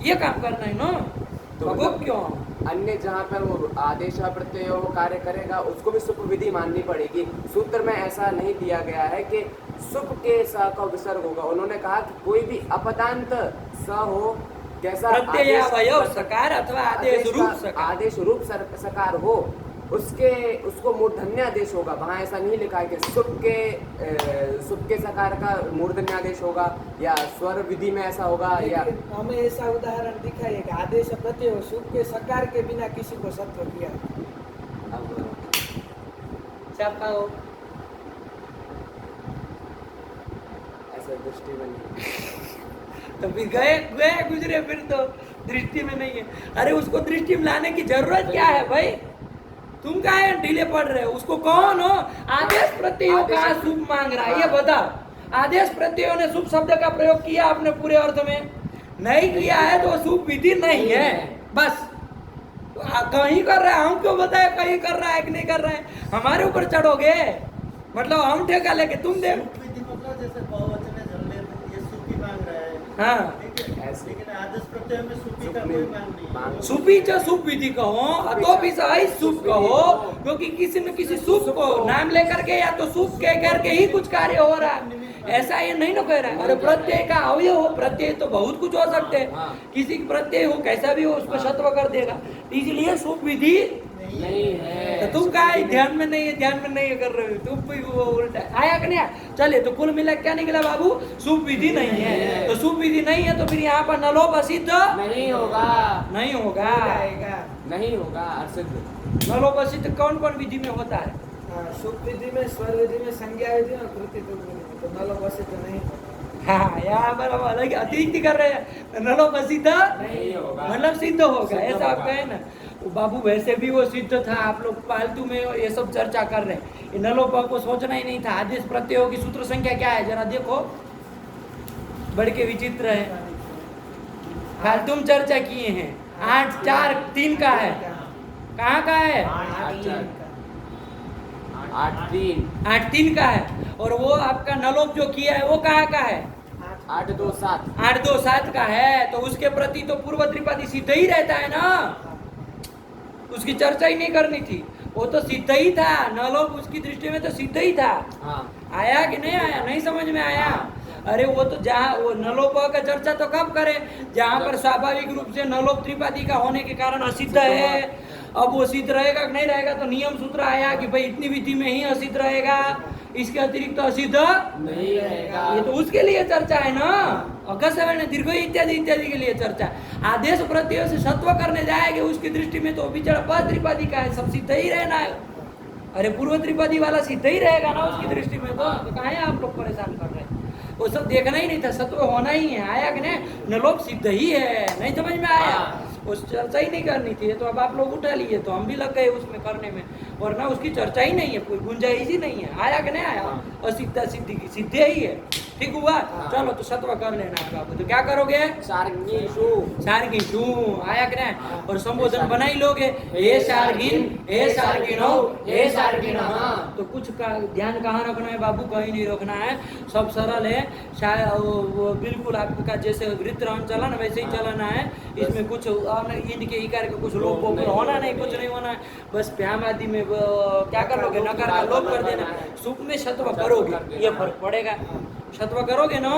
ये काम करना है ना। तो क्यों? अन्य जहाँ पर वो आदेश प्रत्यय वो कार्य करेगा उसको भी सुप विधि माननी पड़ेगी। सूत्र में ऐसा नहीं दिया गया है कि सुप के स का विसर्ग होगा। उन्होंने कहा कि कोई भी अपदांत स हो, कैसा प्रत्यय अवयव सकार अथवा आदेश रूप सकार, आदेश रूप सकार हो, उसको मूर्धन्यादेश होगा। वहाँ ऐसा नहीं लिखा है कि सुप के सकार का मूर्धन्यादेश होगा, या स्वर विधि में ऐसा होगा, या हमें ऐसा उदाहरण दिखाइए कि आदेश प्रत्यय हो, शुभ के सकार के बिना किसी को सत्व किया। छापाओ ऐसा दृष्टि में नहीं। तो फिर गए गुजरे, फिर तो दृष्टि में नहीं है। अरे उसको दृष्टि में लाने की जरूरत क्या है भाई? तुम काहे ढीले पड़ रहे हो? उसको कौन हो आदेश प्रत्ययों का शुभ मांग रहा है, ये बताओ। आदेश प्रत्ययों ने शुभ शब्द का प्रयोग किया आपने पूरे अर्थ में? नहीं किया है तो शुभ विधि नहीं है, बस। तो कहीं कर रहा है, हम क्यों बताए कहीं कर रहा है कि नहीं कर रहा है? हमारे ऊपर चढ़ोगे, मतलब हम ठेका लेके तुम दे। शुभ विधि मतलब जैसे बहुवचन है, झल्ले में ये सुपी मांग रहा है, हाँ, ठीक है, लेकिन आदेश प्रत्यय में सुपी का कोई मांग नहीं है। सुपी च शुभ विधि कहो, तो भी सही शुभ कहो, क्योंकि किसी न किसी शुभ को नाम लेकर के या तो शुभ कह करके ही कुछ कार्य हो रहा है। ऐसा ये नहीं ना कह रहा है। अरे प्रत्यय का अवयव हो, प्रत्यय तो बहुत कुछ हो सकते हैं, किसी की प्रत्यय हो कैसा भी हो उसको सत्व कर देगा, इसलिए शुभ विधि नहीं है। तो तुम का ध्यान में नहीं है कर रहे हो तुम भी, वो उल्टा आया कि नहीं? चलिए, तो कुल मिला क्या निकला बाबू? शुभ विधि नहीं है। तो शुभ विधि नहीं है तो फिर यहाँ पर न लोप असिद्ध नहीं होगा, नहीं होगा, जाएगा। नहीं होगा असिद्ध। न लोप असिद्ध कौन कौन विधि में होता है? सुख विधि में, स्वर विधि में, संज्ञा विधि में, कृति तुक विधि में, तो नलो वसित नहीं होगा। हाँ, यहाँ पर हम अलग अतिरिक्त कर रहे हैं। नलो वसित नहीं होगा। मतलब सिद्ध होगा, सिद्ध ऐसा आप होगा। कहे ना। वो बाबू वैसे भी वो सिद्ध था, आप लोग फालतू में ये सब चर्चा कर रहे हैं। ये नलोपा को सोचना ही नहीं था। आदेश प्रत्ययों की सूत्र संख्या क्या है जरा देखो, बढ़ के विचित्र है। फालतू में चर्चा किए हैं। 8 4 3 का है, कहाँ का है? 8 3 का है। और वो आपका नलोप जो किया है वो कहाँ का है? 8 2 7 8 2 7 का है। तो उसके प्रति तो पूर्व त्रिपादी सिद्ध ही रहता है ना, उसकी चर्चा ही नहीं करनी थी। वो तो सिद्ध ही था, नलोप उसकी दृष्टि में तो सिद्ध ही था। हाँ आया कि नहीं आया? नहीं समझ में आया? अरे वो तो जहाँ वो नलोप का चर्चा तो कब करे, जहाँ पर स्वाभाविक रूप से नलोप त्रिपादी का होने के कारण असिद्ध है। अब वो सिद्ध रहेगा कि नहीं रहेगा, तो नियम सूत्र आया कि भाई इतनी विधि में ही असिद्ध रहेगा, इसके अतिरिक्त तो असिद्ध नहीं रहेगा। ये तो उसके लिए चर्चा है ना। अकस्मात दीर्घ इत्यादि इत्यादि के लिए चर्चा। आदेश प्रत्यय से सत्व करने जाएंगे उसकी दृष्टि में तो बिचारा पद त्रिपादी का है, सब सिद्ध ही रहना है। अरे पूर्व त्रिपादी वाला सिद्ध ही रहेगा ना उसकी दृष्टि में। तो कहाँ है आप लोग परेशान कर रहे हैं? वो सब देखना ही नहीं था, सत्व होना ही है। आया कि नहीं? नलोप सिद्ध ही है, नहीं समझ में आया? उस चर्चा ही नहीं करनी थी। तो अब आप लोग उठा लिए तो हम भी लग गए उसमें करने में, वरना उसकी चर्चा ही नहीं है, कोई गुंजाइश ही नहीं है। आया कि नहीं आया? असिद्ध सिद्धि की सिद्धि ही है। ठीक हुआ? चलो तो सत्व कर लेना है बाबू। तो क्या करोगे? सार्गिषु सार्गिषु। आया कि नहीं? और संबोधन बना ही लोगे, हे सार्गिन, हे सार्गिनो, हे सार्गिनः। तो कुछ का ध्यान कहाँ रखना है बाबू? कहीं नहीं रखना है, सब सरल है। वो बिल्कुल आपका जैसे वृत्तराम चलन वैसे ही चलाना है। इसमें कुछ ईद के इकार का कुछ लोप होना नहीं, कुछ नहीं होना है। बस प्याम आदि में क्या कर लोगे? नकार का लोप कर देना। सुख में सत्व करोगे, ये फर्क पड़ेगा। सत्व करोगे ना,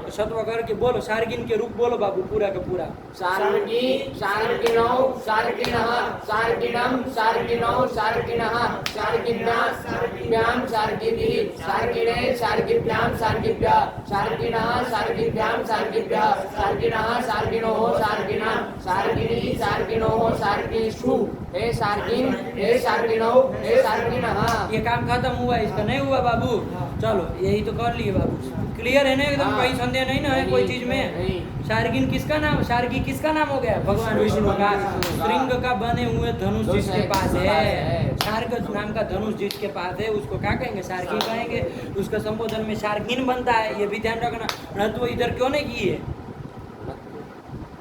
तो सत्व करके बोलो, सार्गिन के रूप बोलो बाबू पूरा का पूरा। सार्गी सार्गिनौ सार्गिनः सार्गिणं सार्गिनौ सार्गिनः सार्गिण्या सार्गिभ्यां सार्गिभिः सार्गिणे सार्गिभ्यां सार्गिभ्यः सार्गिणः सार्गिभ्यां सार्गिभ्यः सार्गिणः सार्गिणोः सार्गिणां सार्गिणी सार्गिणोः सार्गिषु। हे सार्गिन, हे सार्गिणौ, हे सार्गिणः। ये काम खत्म हुआ, इसका नहीं हुआ बाबू? चलो यही तो कर लिए बाबू। क्लियर है ना एकदम? हाँ। कहीं संदेह नहीं ना है कोई चीज में? नहीं। सार्गिन किसका नाम? सार्गी किसका नाम हो गया? भगवान विष्णु का। श्रृंग का बने हुए धनुष जिसके पास है, सार्ग नाम का धनुष जिसके पास है, उसको क्या कहेंगे? सार्गी कहेंगे। उसका संबोधन में सार्गिन बनता है, ये भी ध्यान रखना। णत्व इधर क्यों नहीं किए?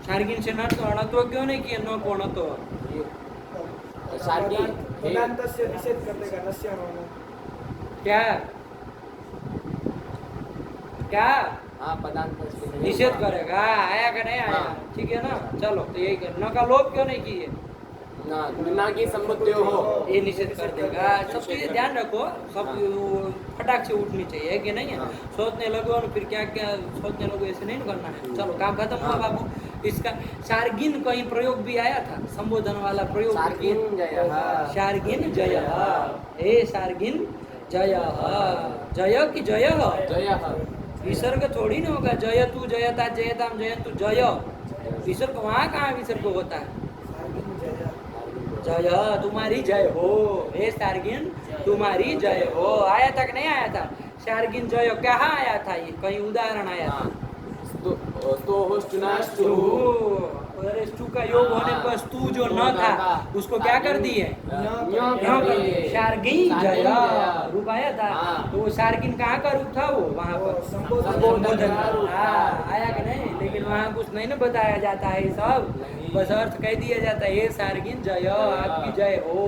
सार्गिन से णत्व क्यों नहीं किए? न को णत्व सार्गी पदांत से निषेध कर देगा नस्य होना। क्या क्या हाँ पदांत से निषेध करेगा? आया का नहीं आया? ठीक है ना? चलो तो यही कर। न का लोप क्यों नहीं किए? ना की संबुद्धियो हो, ये निषेध कर देगा। सब चीजें ध्यान रखो, सब फटाक से उठनी चाहिए, है कि नहीं है? सोचने लगो और फिर क्या क्या सोचने लगो, ऐसे नहीं करना है। चलो काम खत्म हुआ बाबू। इसका सार्गिन कहीं प्रयोग भी आया था, संबोधन वाला प्रयोग। सार्गिन जयः। सार्गिन जय, हे सार्गिन जय। जय की जय, जयः विसर्ग थोड़ी ना होगा। जय तू जयता जयताम जयंतु जय, विसर्ग वहाँ कहाँ विसर्ग होता है? जय तुम्हारी जय हो, हे सार्गिन तुम्हारी जय हो। आया था कि नहीं आया था? सार्गिन जय कहाँ आया था? ये कहीं उदाहरण आया था? अरे स्तु का योग होने पर स्तु जो न था उसको क्या कर दिए? सार्गिन जय रूप आया था। तो वो सार्गिन कहाँ का रूप था? वो वहाँ पर संबोधन। आया कि नहीं? लेकिन वहाँ कुछ नहीं ना बताया जाता है सब, बस अर्थ कह दिया जाता है, ये सार्गिन जय, आपकी जय हो,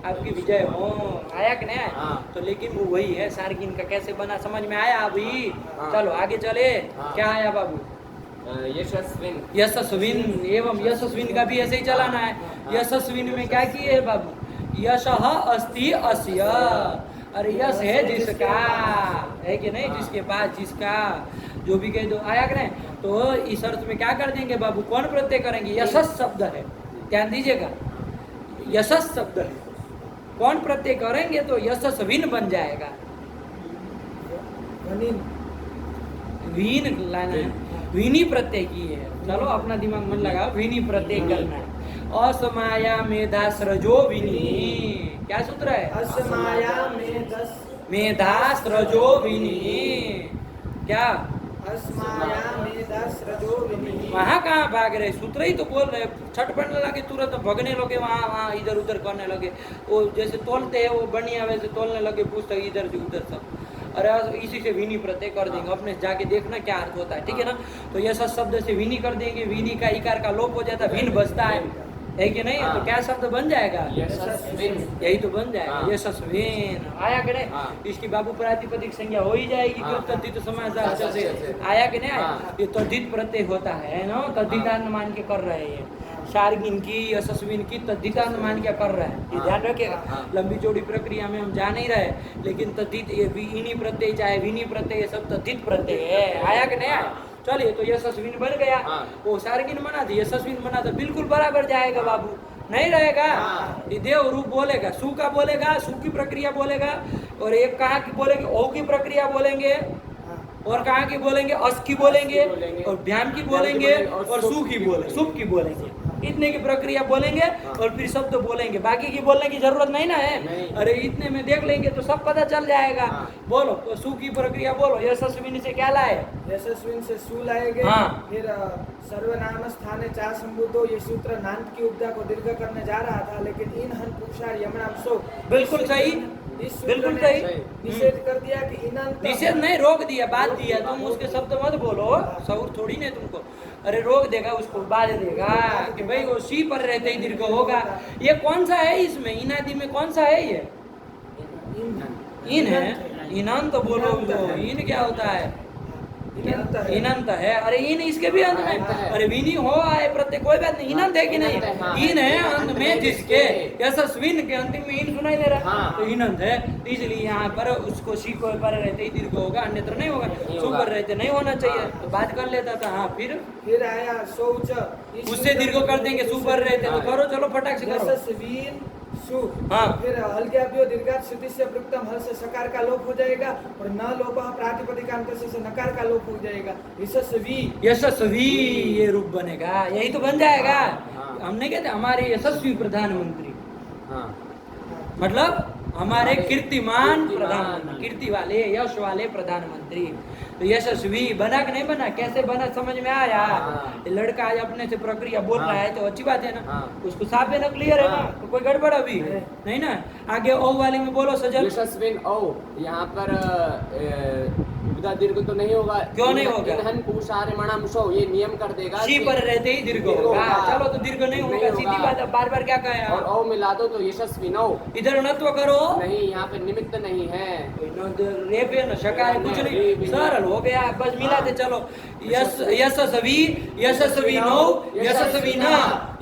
आपकी विजय हो। आया कि नहीं? तो लेकिन वो वही है, सार्गिन का कैसे बना समझ में आया अभी? चलो आगे चले। क्या आया बाबू? यशस्विन। यशस्विन एवं यशस्विन का भी ऐसे ही चलाना है। यशस्विन में क्या किए है बाबू? यशः अस्ति अस्य। अरे यश है जिसका, है कि नहीं? जिसके पास, जिसका, जो भी कह दो। आया कि नहीं? तो इस अर्थ में क्या कर देंगे बाबू? कौन प्रत्यय करेंगे? यशस शब्द है, ध्यान दीजिएगा। यशस शब्द है, कौन प्रत्यय करेंगे तो यशस्विन बन जाएगा। वीन लाना है, विनी प्रत्यय की है। चलो अपना दिमाग मन लगाओ, विनी प्रत्यय करना है। असमाया मेधा सृजो विनी। क्या सूत्र है? अस्माया मेधस मेधास रजो विनी। क्या? अस्माया मेधस रजो विनी। वहाँ कहाँ भाग रहे? सूत्र ही तो बोल रहे। छठ पड़ने लगे तुरंत भगने लगे, वहाँ वहाँ इधर उधर करने लगे। वो जैसे तोलते हैं वो बनिया वैसे तोलने लगे, पुस्तक इधर से उधर सब। अरे इसी से विनी प्रत्यय कर देंगे, अपने जाके देखना क्या अर्थ होता है, ठीक है ना। तो यह शब्द से विनी कर देंगे, विनी का इकार का लोप हो जाता है, विन बचता है कि नहीं? तो क्या शब्द बन जाएगा? यही तो बन जाएगा, यशस्विन। आया कि नहीं? इसकी बाबू प्रातिपदिक संज्ञा हो ही जाएगी, क्यों? तद्धित समास से आया कि नहीं आया? ये तद्धित प्रत्यय होता है ना, तद्धितांत मान के कर रहे हैं। शार्गिन की, यशस्विन की तद्धितांत मान के कर रहे हैं, ये ध्यान रखिएगा। लंबी चौड़ी प्रक्रिया में हम जा नहीं रहे, लेकिन तद्धित ये इनी प्रत्यय चाहे विनी प्रत्यय ये सब तद्धित प्रत्यय है। आया कि नहीं आया? चलिए, तो यशस्विन बन गया, वो शार्गिन बना दे, यशस्विन बना तो बिल्कुल बराबर जाएगा बाबू, नहीं रहेगा। ये देव रूप बोलेगा, सु का बोलेगा, सु की प्रक्रिया बोलेगा, और एक कहाँ की बोलेंगे? ओ की प्रक्रिया बोलेंगे, और कहाँ की बोलेंगे? अस की बोलेंगे, और भ्याम की बोलेंगे, और सु की बोलेंगे, शुभ की बोलेंगे। इतने की प्रक्रिया बोलेंगे और फिर शब्द तो बोलेंगे, बाकी की बोलने की जरूरत नहीं ना है। अरे इतने में देख लेंगे तो सब पता चल जाएगा। बोलो, तो सु की प्रक्रिया बोलो। यशस्विनी से क्या लाए? यशस्विन से सु लाएंगे। फिर सर्वनाम स्थाने चा संबुद्धो, ये सूत्र नान्त की उपदा को दीर्घ करने जा रहा था, लेकिन इन हन पुरुषार यमनाम सो। बिल्कुल सही, बिल्कुल सही। निषेध कर दिया कि इनंत, निषेध नहीं, रोक दिया, बात दिया। तुम उसके शब्द मत बोलो, सौर थोड़ी नहीं तुमको। अरे रोक देगा उसको, बाध देगा कि भाई वो सी पर रहते ही दीर्घ होगा। ये कौन सा है इसमें? इनादि में कौन सा है ये? इन है। इनंत तो बोलो, इन क्या होता है? इनंत है। अरे इन इसके भी अंत में, अरे विनी हो आए प्रत्यय, कोई बात नहीं, इनंत है कि नहीं? इन है अंत में, जिसके यशस्विन के अंतिम में इन सुनाई दे रहा है, तो इनंत है। इसलिए यहाँ पर उसको सी को पर रहते ही दीर्घ होगा, अन्यत्र नहीं होगा। सु पर रहते नहीं होना चाहिए, तो बात कर लेता था। हाँ, फिर आया शौच, उससे दीर्घ कर देंगे, सु पर रहते तो करो, चलो फटाक से करो। यशस्विन सु। हाँ। फिर हल्ग्याभ्यो दीर्घात स्थिति से प्रथम हल से सकार का लोप हो जाएगा, और न लोप प्रातिपदिकांत से नकार का लोप हो जाएगा। यशस्वी, यशस्वी ये रूप बनेगा, यही तो बन जाएगा। हमने कहते हमारे यशस्वी प्रधानमंत्री, मतलब हमारे कीर्तिमान प्रधानमंत्री, कीर्ति वाले, यश वाले प्रधानमंत्री। तो यशस्वी बना कि नहीं बना? कैसे बना समझ में आया? ये लड़का आज अपने से प्रक्रिया बोल रहा है तो अच्छी बात है ना, उसको साफ है ना, क्लियर है ना, तो कोई गड़बड़ अभी नहीं ना। आगे ओ वाले में बोलो सजल। यशस्विन ओ, यहाँ पर उपदा दीर्घ तो नहीं होगा। क्यों नहीं होगा? इन्हन पुरुषार मणम सो, ये नियम कर देगा सी पर रहते ही दीर्घ होगा। चलो, तो दीर्घ नहीं होगा, सीधी बात है। बार बार क्या कहा? और ओ मिला दो तो यशस्विन ओ। इधर नत्व करो, नहीं, यहाँ पे निमित्त नहीं है, रेप है ना, शकार कुछ नहीं, सरल हो गया, बस मिलाते चलो। यशस्वी, यशस्विनो, यशस्विना,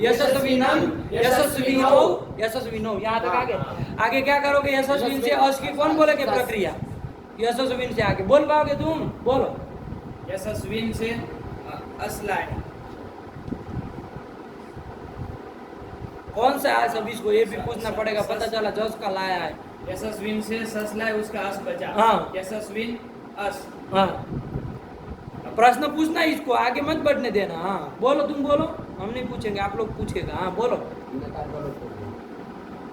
यशस्विनम, यशस्विनो, यशस्विनो। यहाँ तक आगे। आगे क्या करोगे? यशस्विन से अस की कौन बोलेगे प्रक्रिया? यशस्विन से आगे बोल पाओगे तुम? बोलो। यशस्विन से असलाय, कौन सा है सब? इसको ये भी पूछना पड़ेगा, पता चला जस का लाया है। यशस्विन से ससलाय, उसका अस बचा। हाँ। यशस्विन अस। हाँ, प्रश्न पूछना, इसको आगे मत बढ़ने देना। हाँ बोलो, तुम बोलो, हम नहीं पूछेंगे, आप लोग पूछेगा। हाँ बोलो।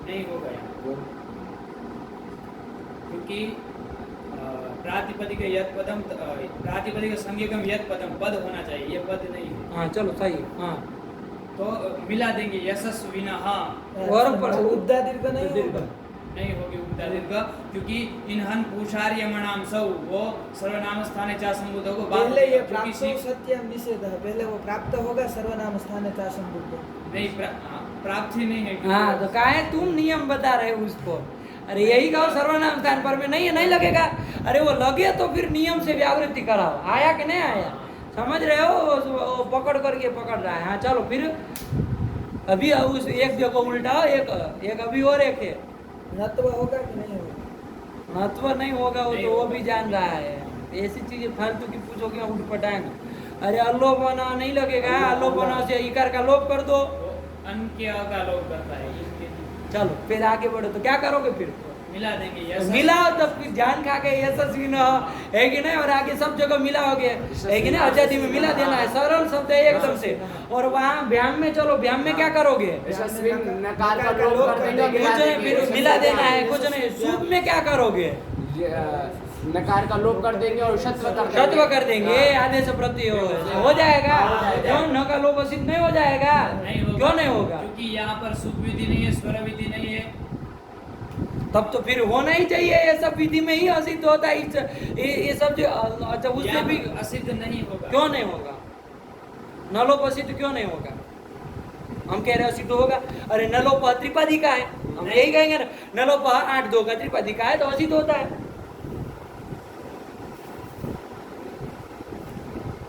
नहीं होगा यहाँ, क्योंकि प्रातिपदिक यत् पदम, प्रातिपदिक संज्ञकम यत् पदम, पद होना चाहिए, ये पद नहीं है। हाँ चलो सही। हाँ, तो मिला देंगे यशस्विना। और उपदा दीर्घ नहीं होगा, नहीं होगी उपदा दीर्घ, क्योंकि इन्हन पुरुषार यमनाम सौ, वो सर्वनाम स्थाने चा संबुद्धो को बाद पहले ये क्योंकि प्राप्त सी- सत्यम निषेध है, पहले वो प्राप्त होगा सर्वनाम स्थाने चा संबुद्धो। नहीं, प्राप्त ही नहीं है, क्योंकि हाँ, तो काहे तुम नियम बता रहे हो उसको? अरे यही कहो सर्वनाम स्थान पर में नहीं है, नहीं लगेगा। अरे वो लगे तो फिर नियम से व्यावृत्ति कराओ। आया कि नहीं आया? समझ रहे हो? वो पकड़ करके पकड़ रहा है। हाँ चलो, फिर अभी उस एक जगह उल्टाओ, एक अभी और एक है। नत्व होगा कि नहीं होगा? महत्व नहीं होगा, वो तो वो भी जान रहा है। ऐसी चीजें फालतू की पूछोगे, उठ पटाएंगे। अरे अल्लोपना नहीं लगेगा, अल्लोपना से इकार का लोप कर दो, अन के अ का लोप करता है, इसके चलो फिर आगे बढ़ो। तो क्या करोगे फिर? मिला देंगे यशस्वी। मिलाओ तब फिर जान खा के यशस्वी न हो, है कि नहीं? और आगे सब जगह मिलाओगे, है कि नहीं? आजादी में मिला देना है, सरल शब्द है एकदम से। और वहाँ व्याम में चलो, व्याम में क्या करोगे? यशस्वी नकार का लोप कर देंगे, कुछ नहीं, फिर मिला देना है, कुछ नहीं। सूप में क्या करोगे? नकार का लोप कर देंगे और शत्व कर देंगे, आदेश प्रत्यय हो जाएगा। क्यों न का लोप सिद्ध नहीं हो जाएगा? क्यों नहीं होगा? क्योंकि यहाँ पर सुख विधि नहीं है, स्वर विधि नहीं है। तब तो फिर होना ही चाहिए, ये सब विधि में ही असिद्ध होता है। ये सब जो अच्छा उससे यहाँ भी असिद्ध नहीं होगा। क्यों नहीं होगा? नलोप असिद्ध क्यों नहीं होगा? हम कह रहे हैं असिद्ध होगा। अरे नलोप त्रिपादी का है, हम यही कहेंगे ना, नलोप 8-2 का त्रिपादी का है तो असिद्ध होता है।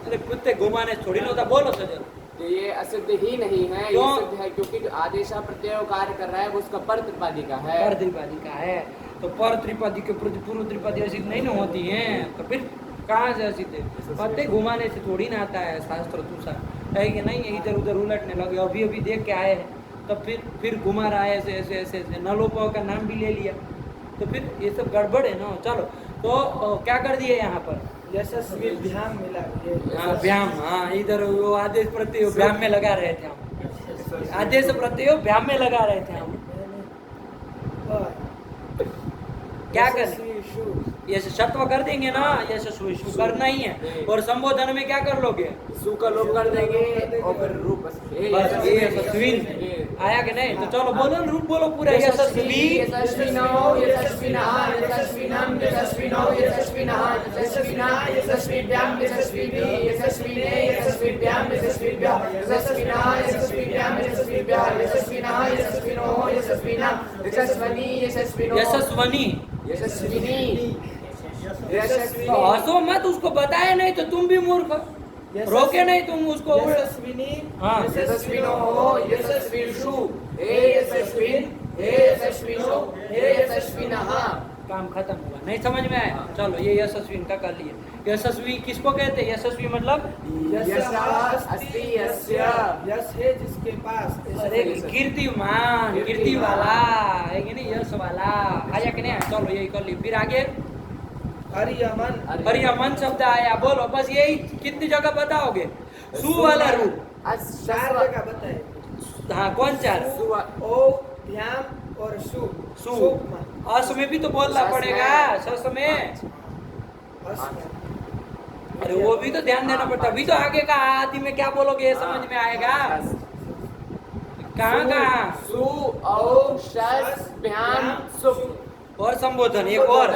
अरे कुत्ते घुमाने थोड़ी ना होता, बोलो सजल। तो ये असिद्ध ही नहीं है, ये क्यों? सिद्ध है, क्योंकि जो आदेश प्रत्यय कार्य कर रहा है वो उसका पर त्रिपादी का है। पर त्रिपादी का है, तो पर त्रिपादी के प्रति पूर्व त्रिपादी असिद्ध नहीं ना होती है, तो फिर कहाँ से असिद्ध है? पत्ते घुमाने से थोड़ी ना आता है शास्त्र तुषा, है कि नहीं? इधर उधर उलटने लगे, अभी अभी देख के आए हैं, तब फिर घुमा रहा है ऐसे ऐसे ऐसे ऐसे, नलोपाओं का नाम भी ले लिया, तो फिर ये सब गड़बड़ है ना। चलो तो क्या कर दिए यहाँ पर? यशस्वी ध्यान मिला ये हाँ व्याम, हाँ इधर वो आदेश प्रत्यय व्याम में लगा रहे थे हम, आदेश प्रत्यय व्याम में लगा रहे थे हम। क्या कर ये शत्व कर देंगे ना, यशस्वी शु करना ही है। और संबोधन में क्या कर लोगे? सु का लोप कर देंगे और फिर रूप बस ये यशस्वी आया कि नहीं? तो चलो बोलो, रूप बोलो पूरा। यशस्वी यशस्विनो यशस्विनः यशस्विनम् यशस्विनो यशस्विनः यशस्विना यशस्विभ्यां यशस्विभिः यशस्विने यशस्विभ्यां यशस्विभ्यः यशस्विनः यशस्विभ्यां यशस्विभ्यः यशस्विनः यशस्विनोः यशस्विनां यशस्वनी यशस्विनो यशस्वनी यशस्विनी यशस्वी। तो हंसो मत, उसको बताया नहीं तो तुम भी मूर्ख, रोके नहीं तुम उसको। यशस्विनी हाँ यशस्विनो यशस्विषु हे यशस्विन हे यशस्विनो हे यशस्विनः। काम खत्म हुआ, नहीं समझ में आया? चलो ये यशस्वी का कर लिए। यशस्वी किसको कहते हैं? यशस्वी मतलब यशः अस्ति यस्य, यश है जिसके पास। अरे कीर्तिमान, कीर्ति वाला है कि नहीं? यश वाला आया कि नहीं? चलो यही कर लिए। फिर आगे हरियमन, हरियमन शब्द आया, बोलो बस यही। कितनी जगह बताओगे? सु वाला रूप 4 जगह बताए। हाँ कौन 4? ओ ध्यान और सु सु अस में भी तो बोलना पड़ेगा, सस में। अरे वो भी तो ध्यान देना पड़ता, अभी तो आगे का आदि में क्या बोलोगे ये समझ में आएगा। कहाँ कहाँ? सु औ शस भ्याम सुप और संबोधन एक और,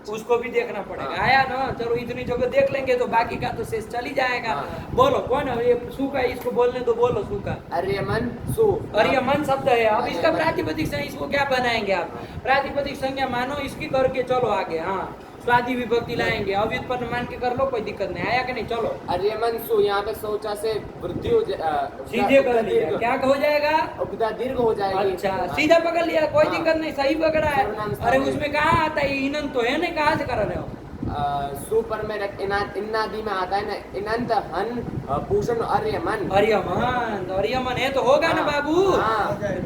उसको भी देखना पड़ेगा। आया ना? चलो इतनी जगह देख लेंगे तो बाकी का तो शेष चल ही जाएगा। बोलो कौन है ये सु का? इसको बोलने दो, बोलो सु का। अर्यमन सु, अर्यमन शब्द है। अब इसका प्रातिपदिक संज्ञा इसको क्या बनाएंगे आप? प्रातिपदिक संज्ञा मानो इसकी करके चलो आगे। हाँ स्वादि विभक्ति लाएंगे, अव्युत्पन्न मान के कर लो, कोई दिक्कत नहीं। आया कि नहीं? चलो अर्यमन सु, यहाँ पे सोचा से वृद्धि हो सीधे कर लिया, क्या हो जाएगा? उपदा दीर्घ हो जाएगी। अच्छा सीधा पकड़ लिया, कोई दिक्कत नहीं, सही पकड़ा है। अरे उसमें कहाँ आता है इनंत? तो है नहीं, कहाँ से कर रहे हो? सु पर में इन्नादि में आता है ना, इनंत हन पूषण अर्यमन। अर्यमन, अर्यमन है तो होगा ना बाबू,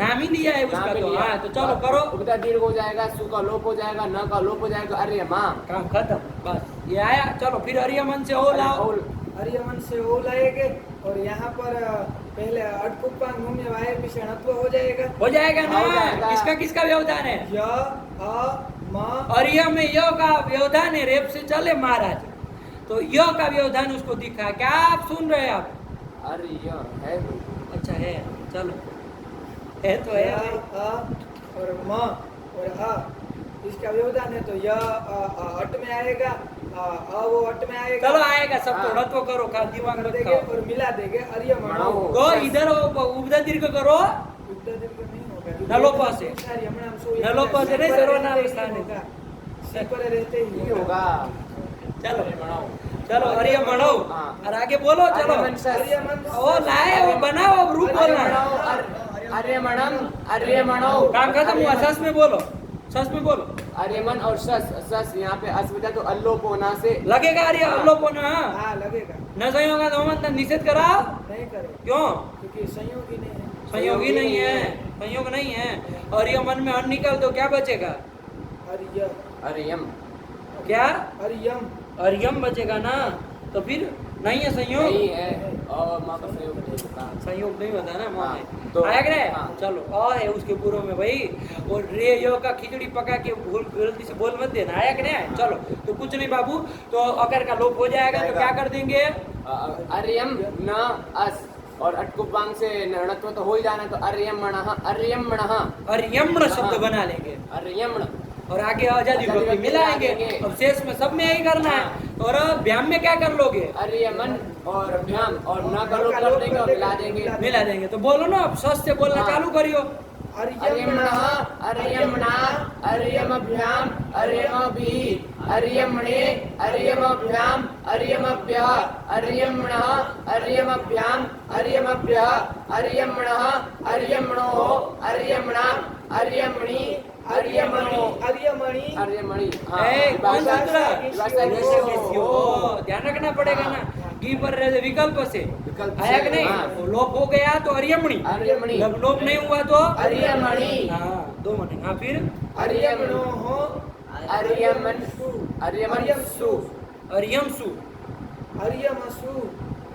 नाम ही लिया है उसका तो। हाँ तो चलो करो। उपदा दीर्घ हो जाएगा, सु का लोप हो जाएगा, न का लोप हो जाएगा, अर्यमा। काम खत्म, बस ये आया। चलो फिर अर्यमन से ओ लाओ। हरियमन से ओ लाएंगे और यहाँ पर पहले अटकुप्पांग भूमि वाय विषणत्व हो जाएगा। हो जाएगा ना? हो जाएगा। किसका किसका व्यवधान है? य अ म और य में य का व्यवधान है, रेप से चले महाराज, तो य का व्यवधान उसको दिखा। क्या आप सुन रहे हैं आप? अर्य है। अच्छा है, चलो है तो है। अ और म और अ इसका व्यवधान है, तो य अट में आएगा, वो अट में आएगा। चलो आएगा सब, थोड़ा तो करो, का दिमाग मत देंगे खाओ। और मिला देंगे अर्यमणो। तो इधर उपदा दीर्घ करो, उपदा दीर्घ नहीं होगा। नलोपा से। यमनाम सो नलोपा से नहीं, सर्वनाम स्थान होगा, सी पर रहते ही ये होगा। चलो चलो अर्यमणो। और आगे बोलो चलो। अर्यमन ओ लाए, वो बनाओ, अब रूप बोलना। अर्यमणम अर्यमणो। काम खत्म हुआ, सस में बोलो, सस में बोलो। अर्यमन और सस यहाँ पे अस्मिता तो अल्लोप होना से लगेगा अर्य अल्लोपन। हाँ लगेगा, न संयोग का मत निषेध कराओ। नहीं करे क्यों? क्योंकि संयोगी नहीं है। संयोगी नहीं है, संयोग नहीं है। और ये मन में अन्न निकल तो क्या बचेगा? अर्य अर्यम। क्या अर्यम अर्यम बचेगा ना, तो फिर नहीं है संयोग, नहीं है और माँ का संयोग नहीं होता। संयोग नहीं होता ना माँ हाँ, में। तो- आया कि नहीं? हाँ। चलो अ है उसके पूर्व में भाई, और रे यो का खिचड़ी पका के भूल गलती से बोल मत देना। आया कि नहीं? चलो तो कुछ नहीं बाबू, तो अकर का लोप हो जाएगा, तो क्या कर देंगे? अर्यम न अस, और अटकुपांग से णत्व तो हो ही जाना, तो अर्यमणः अर्यमणः अर्यम्ण शब्द बना लेंगे, अर्यमण। और आगे आजादी विभक्ति मिलाएंगे। अब शेष में सब में यही करना है, और व्याम में क्या कर लोगे? अर्यमन और भ्याम, और न का लोप कर देंगे और मिला देंगे। मिला देंगे। तो बोलो ना, अब सस से बोलना हाँ। चालू करियो। अर्यमणः अर्यमणा अर्यमभ्याम अर्यमभि अर्यमणे अर्यमभ्याम अर्यमभ्यः अर्यमणः अर्यमभ्याम अर्यमभ्यः अर्यमणः अर्यमणोः अर्यमणाम् अर्यमणि अर्यमणो अर्यमणि अर्यमणि। ए, कौन सा सूत्र? विभाषा विभाषा किसी हो, ध्यान रखना पड़ेगा ना, गी पर रहे विकल्प से। विकल्प आया से, कि नहीं? हाँ। तो लोप हो गया तो अर्यमणि, अर्यमणि। जब लोप नहीं हुआ तो अर्यमणि हाँ, दो मने। हाँ फिर अर्यमणोः अर्यमन अर्यमसु अर्यमसु, अर्यमसु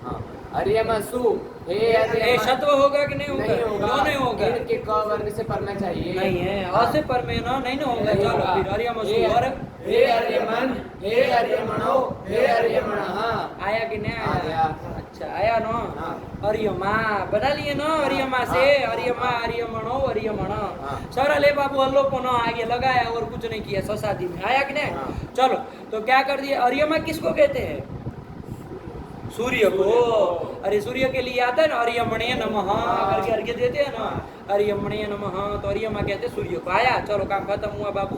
हाँ, अर्यमसु। हे ए अर्यमन शत्व होगा कि नहीं होगा? नहीं होगा, क्यों नहीं होगा? इनके क वर्ग से पढ़ना चाहिए। नहीं है, अ से पर में ना नहीं ना होगा। नहीं चलो होगा। फिर अर्यमसु हे- और हे अर्यमन हे अर्यमणो हे अर्यमणः। आया कि नहीं आ आया? गया। अच्छा आया ना। हाँ। अर्यमा बना लिए ना, अर्यमा से हाँ। अर्यमा अर्यमणो अर्यमण। हाँ। सरल है बाबू, अल्लोपन आगे लगाया और कुछ नहीं किया ससादी में। आया कि नहीं? हाँ। चलो तो क्या कर दिए? अर्यमा किसको कहते हैं? सूर्य को। अरे सूर्य के लिए आता है ना अर्यमणे नमः करके अर्घ्य देते हैं ना, अर्यमणे नमः, तो अर्यमा कहते हैं सूर्य को। आया, चलो काम खत्म हुआ बाबू।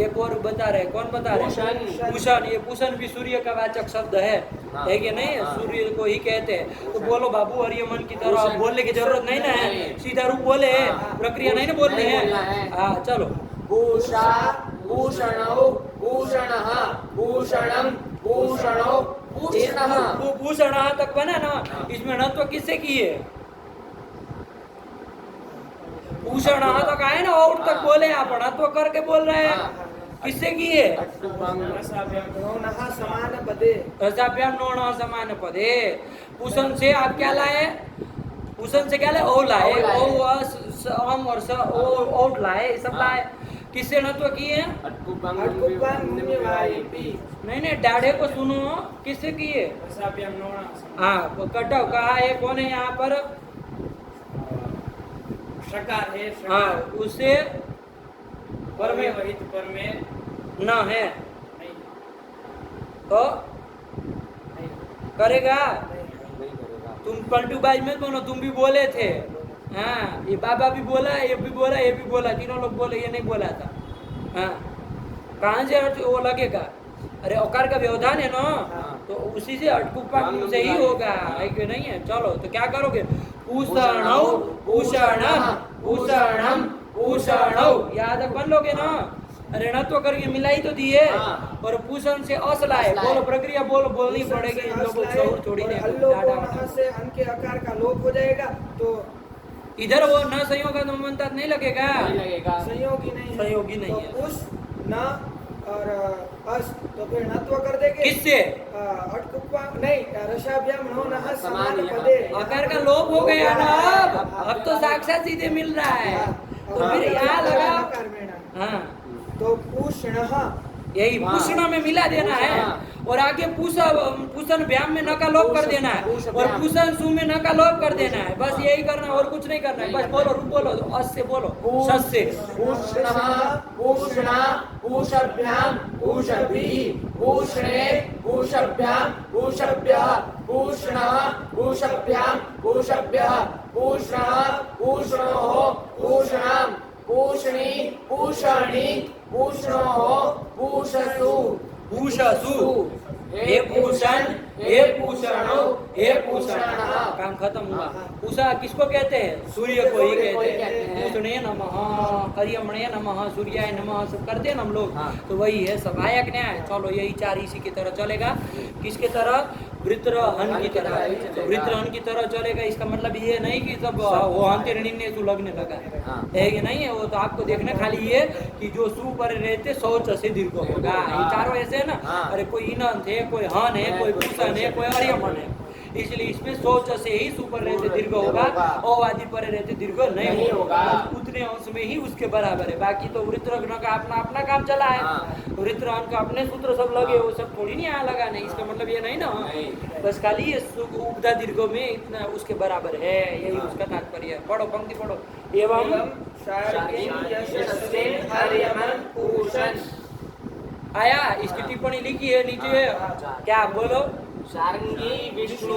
एक और बता रहे, कौन बता रहे? पूषण। पूषण। ये पूषण भी सूर्य का वाचक शब्द है, हाँ। है कि नहीं? हाँ। सूर्य को ही कहते हैं। तो बोलो बाबू, अर्यमन की तरह पूषण। बोलने की जरूरत नहीं ना है, नहीं। सीधा रूप बोले, हाँ। प्रक्रिया नहीं ना बोलनी नहीं बोलना है। है। हाँ चलो। पूषा पूषणौ पूषणः पूषणं पूषणौ पूषणः। भूषण तक बना ना, इसमें न तो किससे की है? भूषण तक आए ना, और तक बोले आप तो करके बोल रहे हैं, किससे की है? अट्टुपांग नोनः समान पदे रसाभ्याम नोण समान पदे। पूषण से आप क्या लाए? पूषण से क्या लाए? ओ लाए, ओ लाए। ओ अम और स ओ लाए, सब हाँ। लाए। किससे न तो किए? अट्टुपांग नहीं नहीं, डाढ़े को सुनो, किससे किए? रसाभ्याम नोणा हाँ, वो कटव कहा है, कौन है यहाँ पर? शकार है, हाँ, शकार उससे पर में वहित पर में न है नहीं तो नहीं करेगा। नहीं करेगा। तुम पलटू बाज में बोलो, तुम भी बोले थे। हाँ, ये बाबा भी बोला, ये भी बोला, ये भी बोला, तीनों लोग बोले, ये नहीं बोला था। हाँ, कहाँ से वो लगेगा? अरे औकार का व्यवधान है ना, तो उसी से अटकुपांग से ही होगा, है कि नहीं है? चलो तो क्या करोगे? पूषणौ पूषणः पूषणम पूषणौ, याद बन लोगे ना? अरे न तो करके मिलाई तो दिए, हाँ। और पूषण से अस लाए। अस लाए। बोलो, प्रक्रिया बोलो, बोलनी पड़ेगी इन लोगों को, शौर छोड़ी नहीं। अल्लोपनः से अन के आकार का लोप हो जाएगा, तो इधर वो न संयोग का नहीं लगेगा, नहीं लगेगा। संयोगी नहीं है। संयोगी नहीं तो है। पुष न और अस, तो फिर नत्व कर देंगे। किससे? अटकुप्पा नहीं, रसाभ्याम नोनः समान समान यहाँ पदे। पे। आकार का लोप हो गया ना, अब तो साक्षात सीधे मिल रहा है। तो फिर यहाँ लगा, नकार में हाँ तो पूषणः यही हाँ। पूषण में मिला देना है, हाँ। और आगे पूषण व्याम में न का लोप कर देना है, पूष और व्याम। पूषण सु में न का लोप कर देना है। बस यही करना है, और कुछ नहीं करना है। बस बोलो, रूप बोलो, अस से बोलो, सस से। पूषणः पूषणा पूषभ्याम पूषभिः पूषणे पूषभ्याम पूषभ्यः पूषणः पूषभ्याम पूषभ्यः पूषणः पूषणोः पूषणाम् पूषणी पूषणी पूषणोः पूषसु पूषसु, हे पूषण, हे पूषणो, हे पूषणः। काम खत्म हुआ। पूषा किसको कहते हैं? सूर्य को ही कहते हैं। पूषणे नमः, अर्यमणे नमः, सूर्याय नमः, सब करते हैं ना हम लोग। हाँ। तो वही है, सब आया कि नहीं आया? चलो यही चार इसी की तरह चलेगा। किसके तरह? वृत्रहन की तरह। तो वृत्रहन की तरह चलेगा, इसका मतलब ये नहीं कि सब वो अंतिरण्य से लगने लगा है कि नहीं है। वो तो आपको देखना खाली ये कि जो सु पर रहते शौच से दीर्घ होगा, ये चारों ऐसे है ना। अरे कोई इनंत है, कोई हन है, कोई पूषण है, कोई अर्यमन है, इसलिए इसमें शौच से ही सुपर रहते दीर्घ होगा, ओ आदि पर रहते दीर्घ नहीं होगा। उतने अंश में ही उसके बराबर है। बाकी तो वृत्रहन का अपना अपना काम चला है, वृत्रहन का अपने सूत्र सब लगे, वो सब थोड़ी नहीं यहाँ लगा। नहीं, इसका मतलब ये नहीं ना, बस खाली ये उपधा दीर्घ में इतना उसके बराबर है, यही उसका तात्पर्य है। पढ़ो, पंक्ति पढ़ो। एवं आया, इसकी टिप्पणी लिखी है नीचे, क्या बोलो? शार्ंगी विष्णु।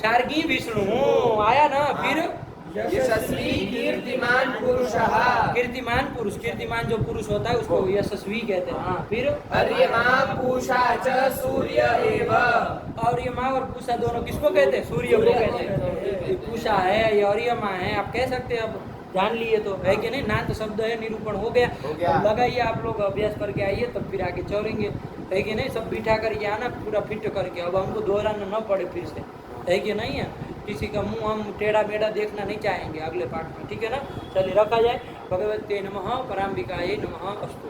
शार्गी विष्णु आया ना। फिर यशस्वी कीर्तिमान पुरुषः। कीर्तिमान पुरुष, कीर्तिमान जो पुरुष होता है उसको यशस्वी कहते हैं। हाँ, फिर अर्यमा पूषा च सूर्य एव। और ये माँ और पूषा दोनों किसको कहते हैं? सूर्य को कहते हैं। ये पूषा है, ये अर्यमा है, आप कह सकते हैं। अब जान लिए तो है कि नहीं, नान्त शब्द है, निरूपण हो गया। अब लगाइए आप लोग, अभ्यास करके आइए, तब फिर आगे चलेंगे, है कि नहीं। सब बिठा करके आना, पूरा फिट करके। अब हमको दोहराना न पड़े फिर से, है कि नहीं है। किसी का मुंह हम टेढ़ा मेढ़ा देखना नहीं चाहेंगे अगले पाठ में, ठीक है ना। चलिए रखा जाए। भगवते नमः, पराम्बिकायै नमः। अस्तु।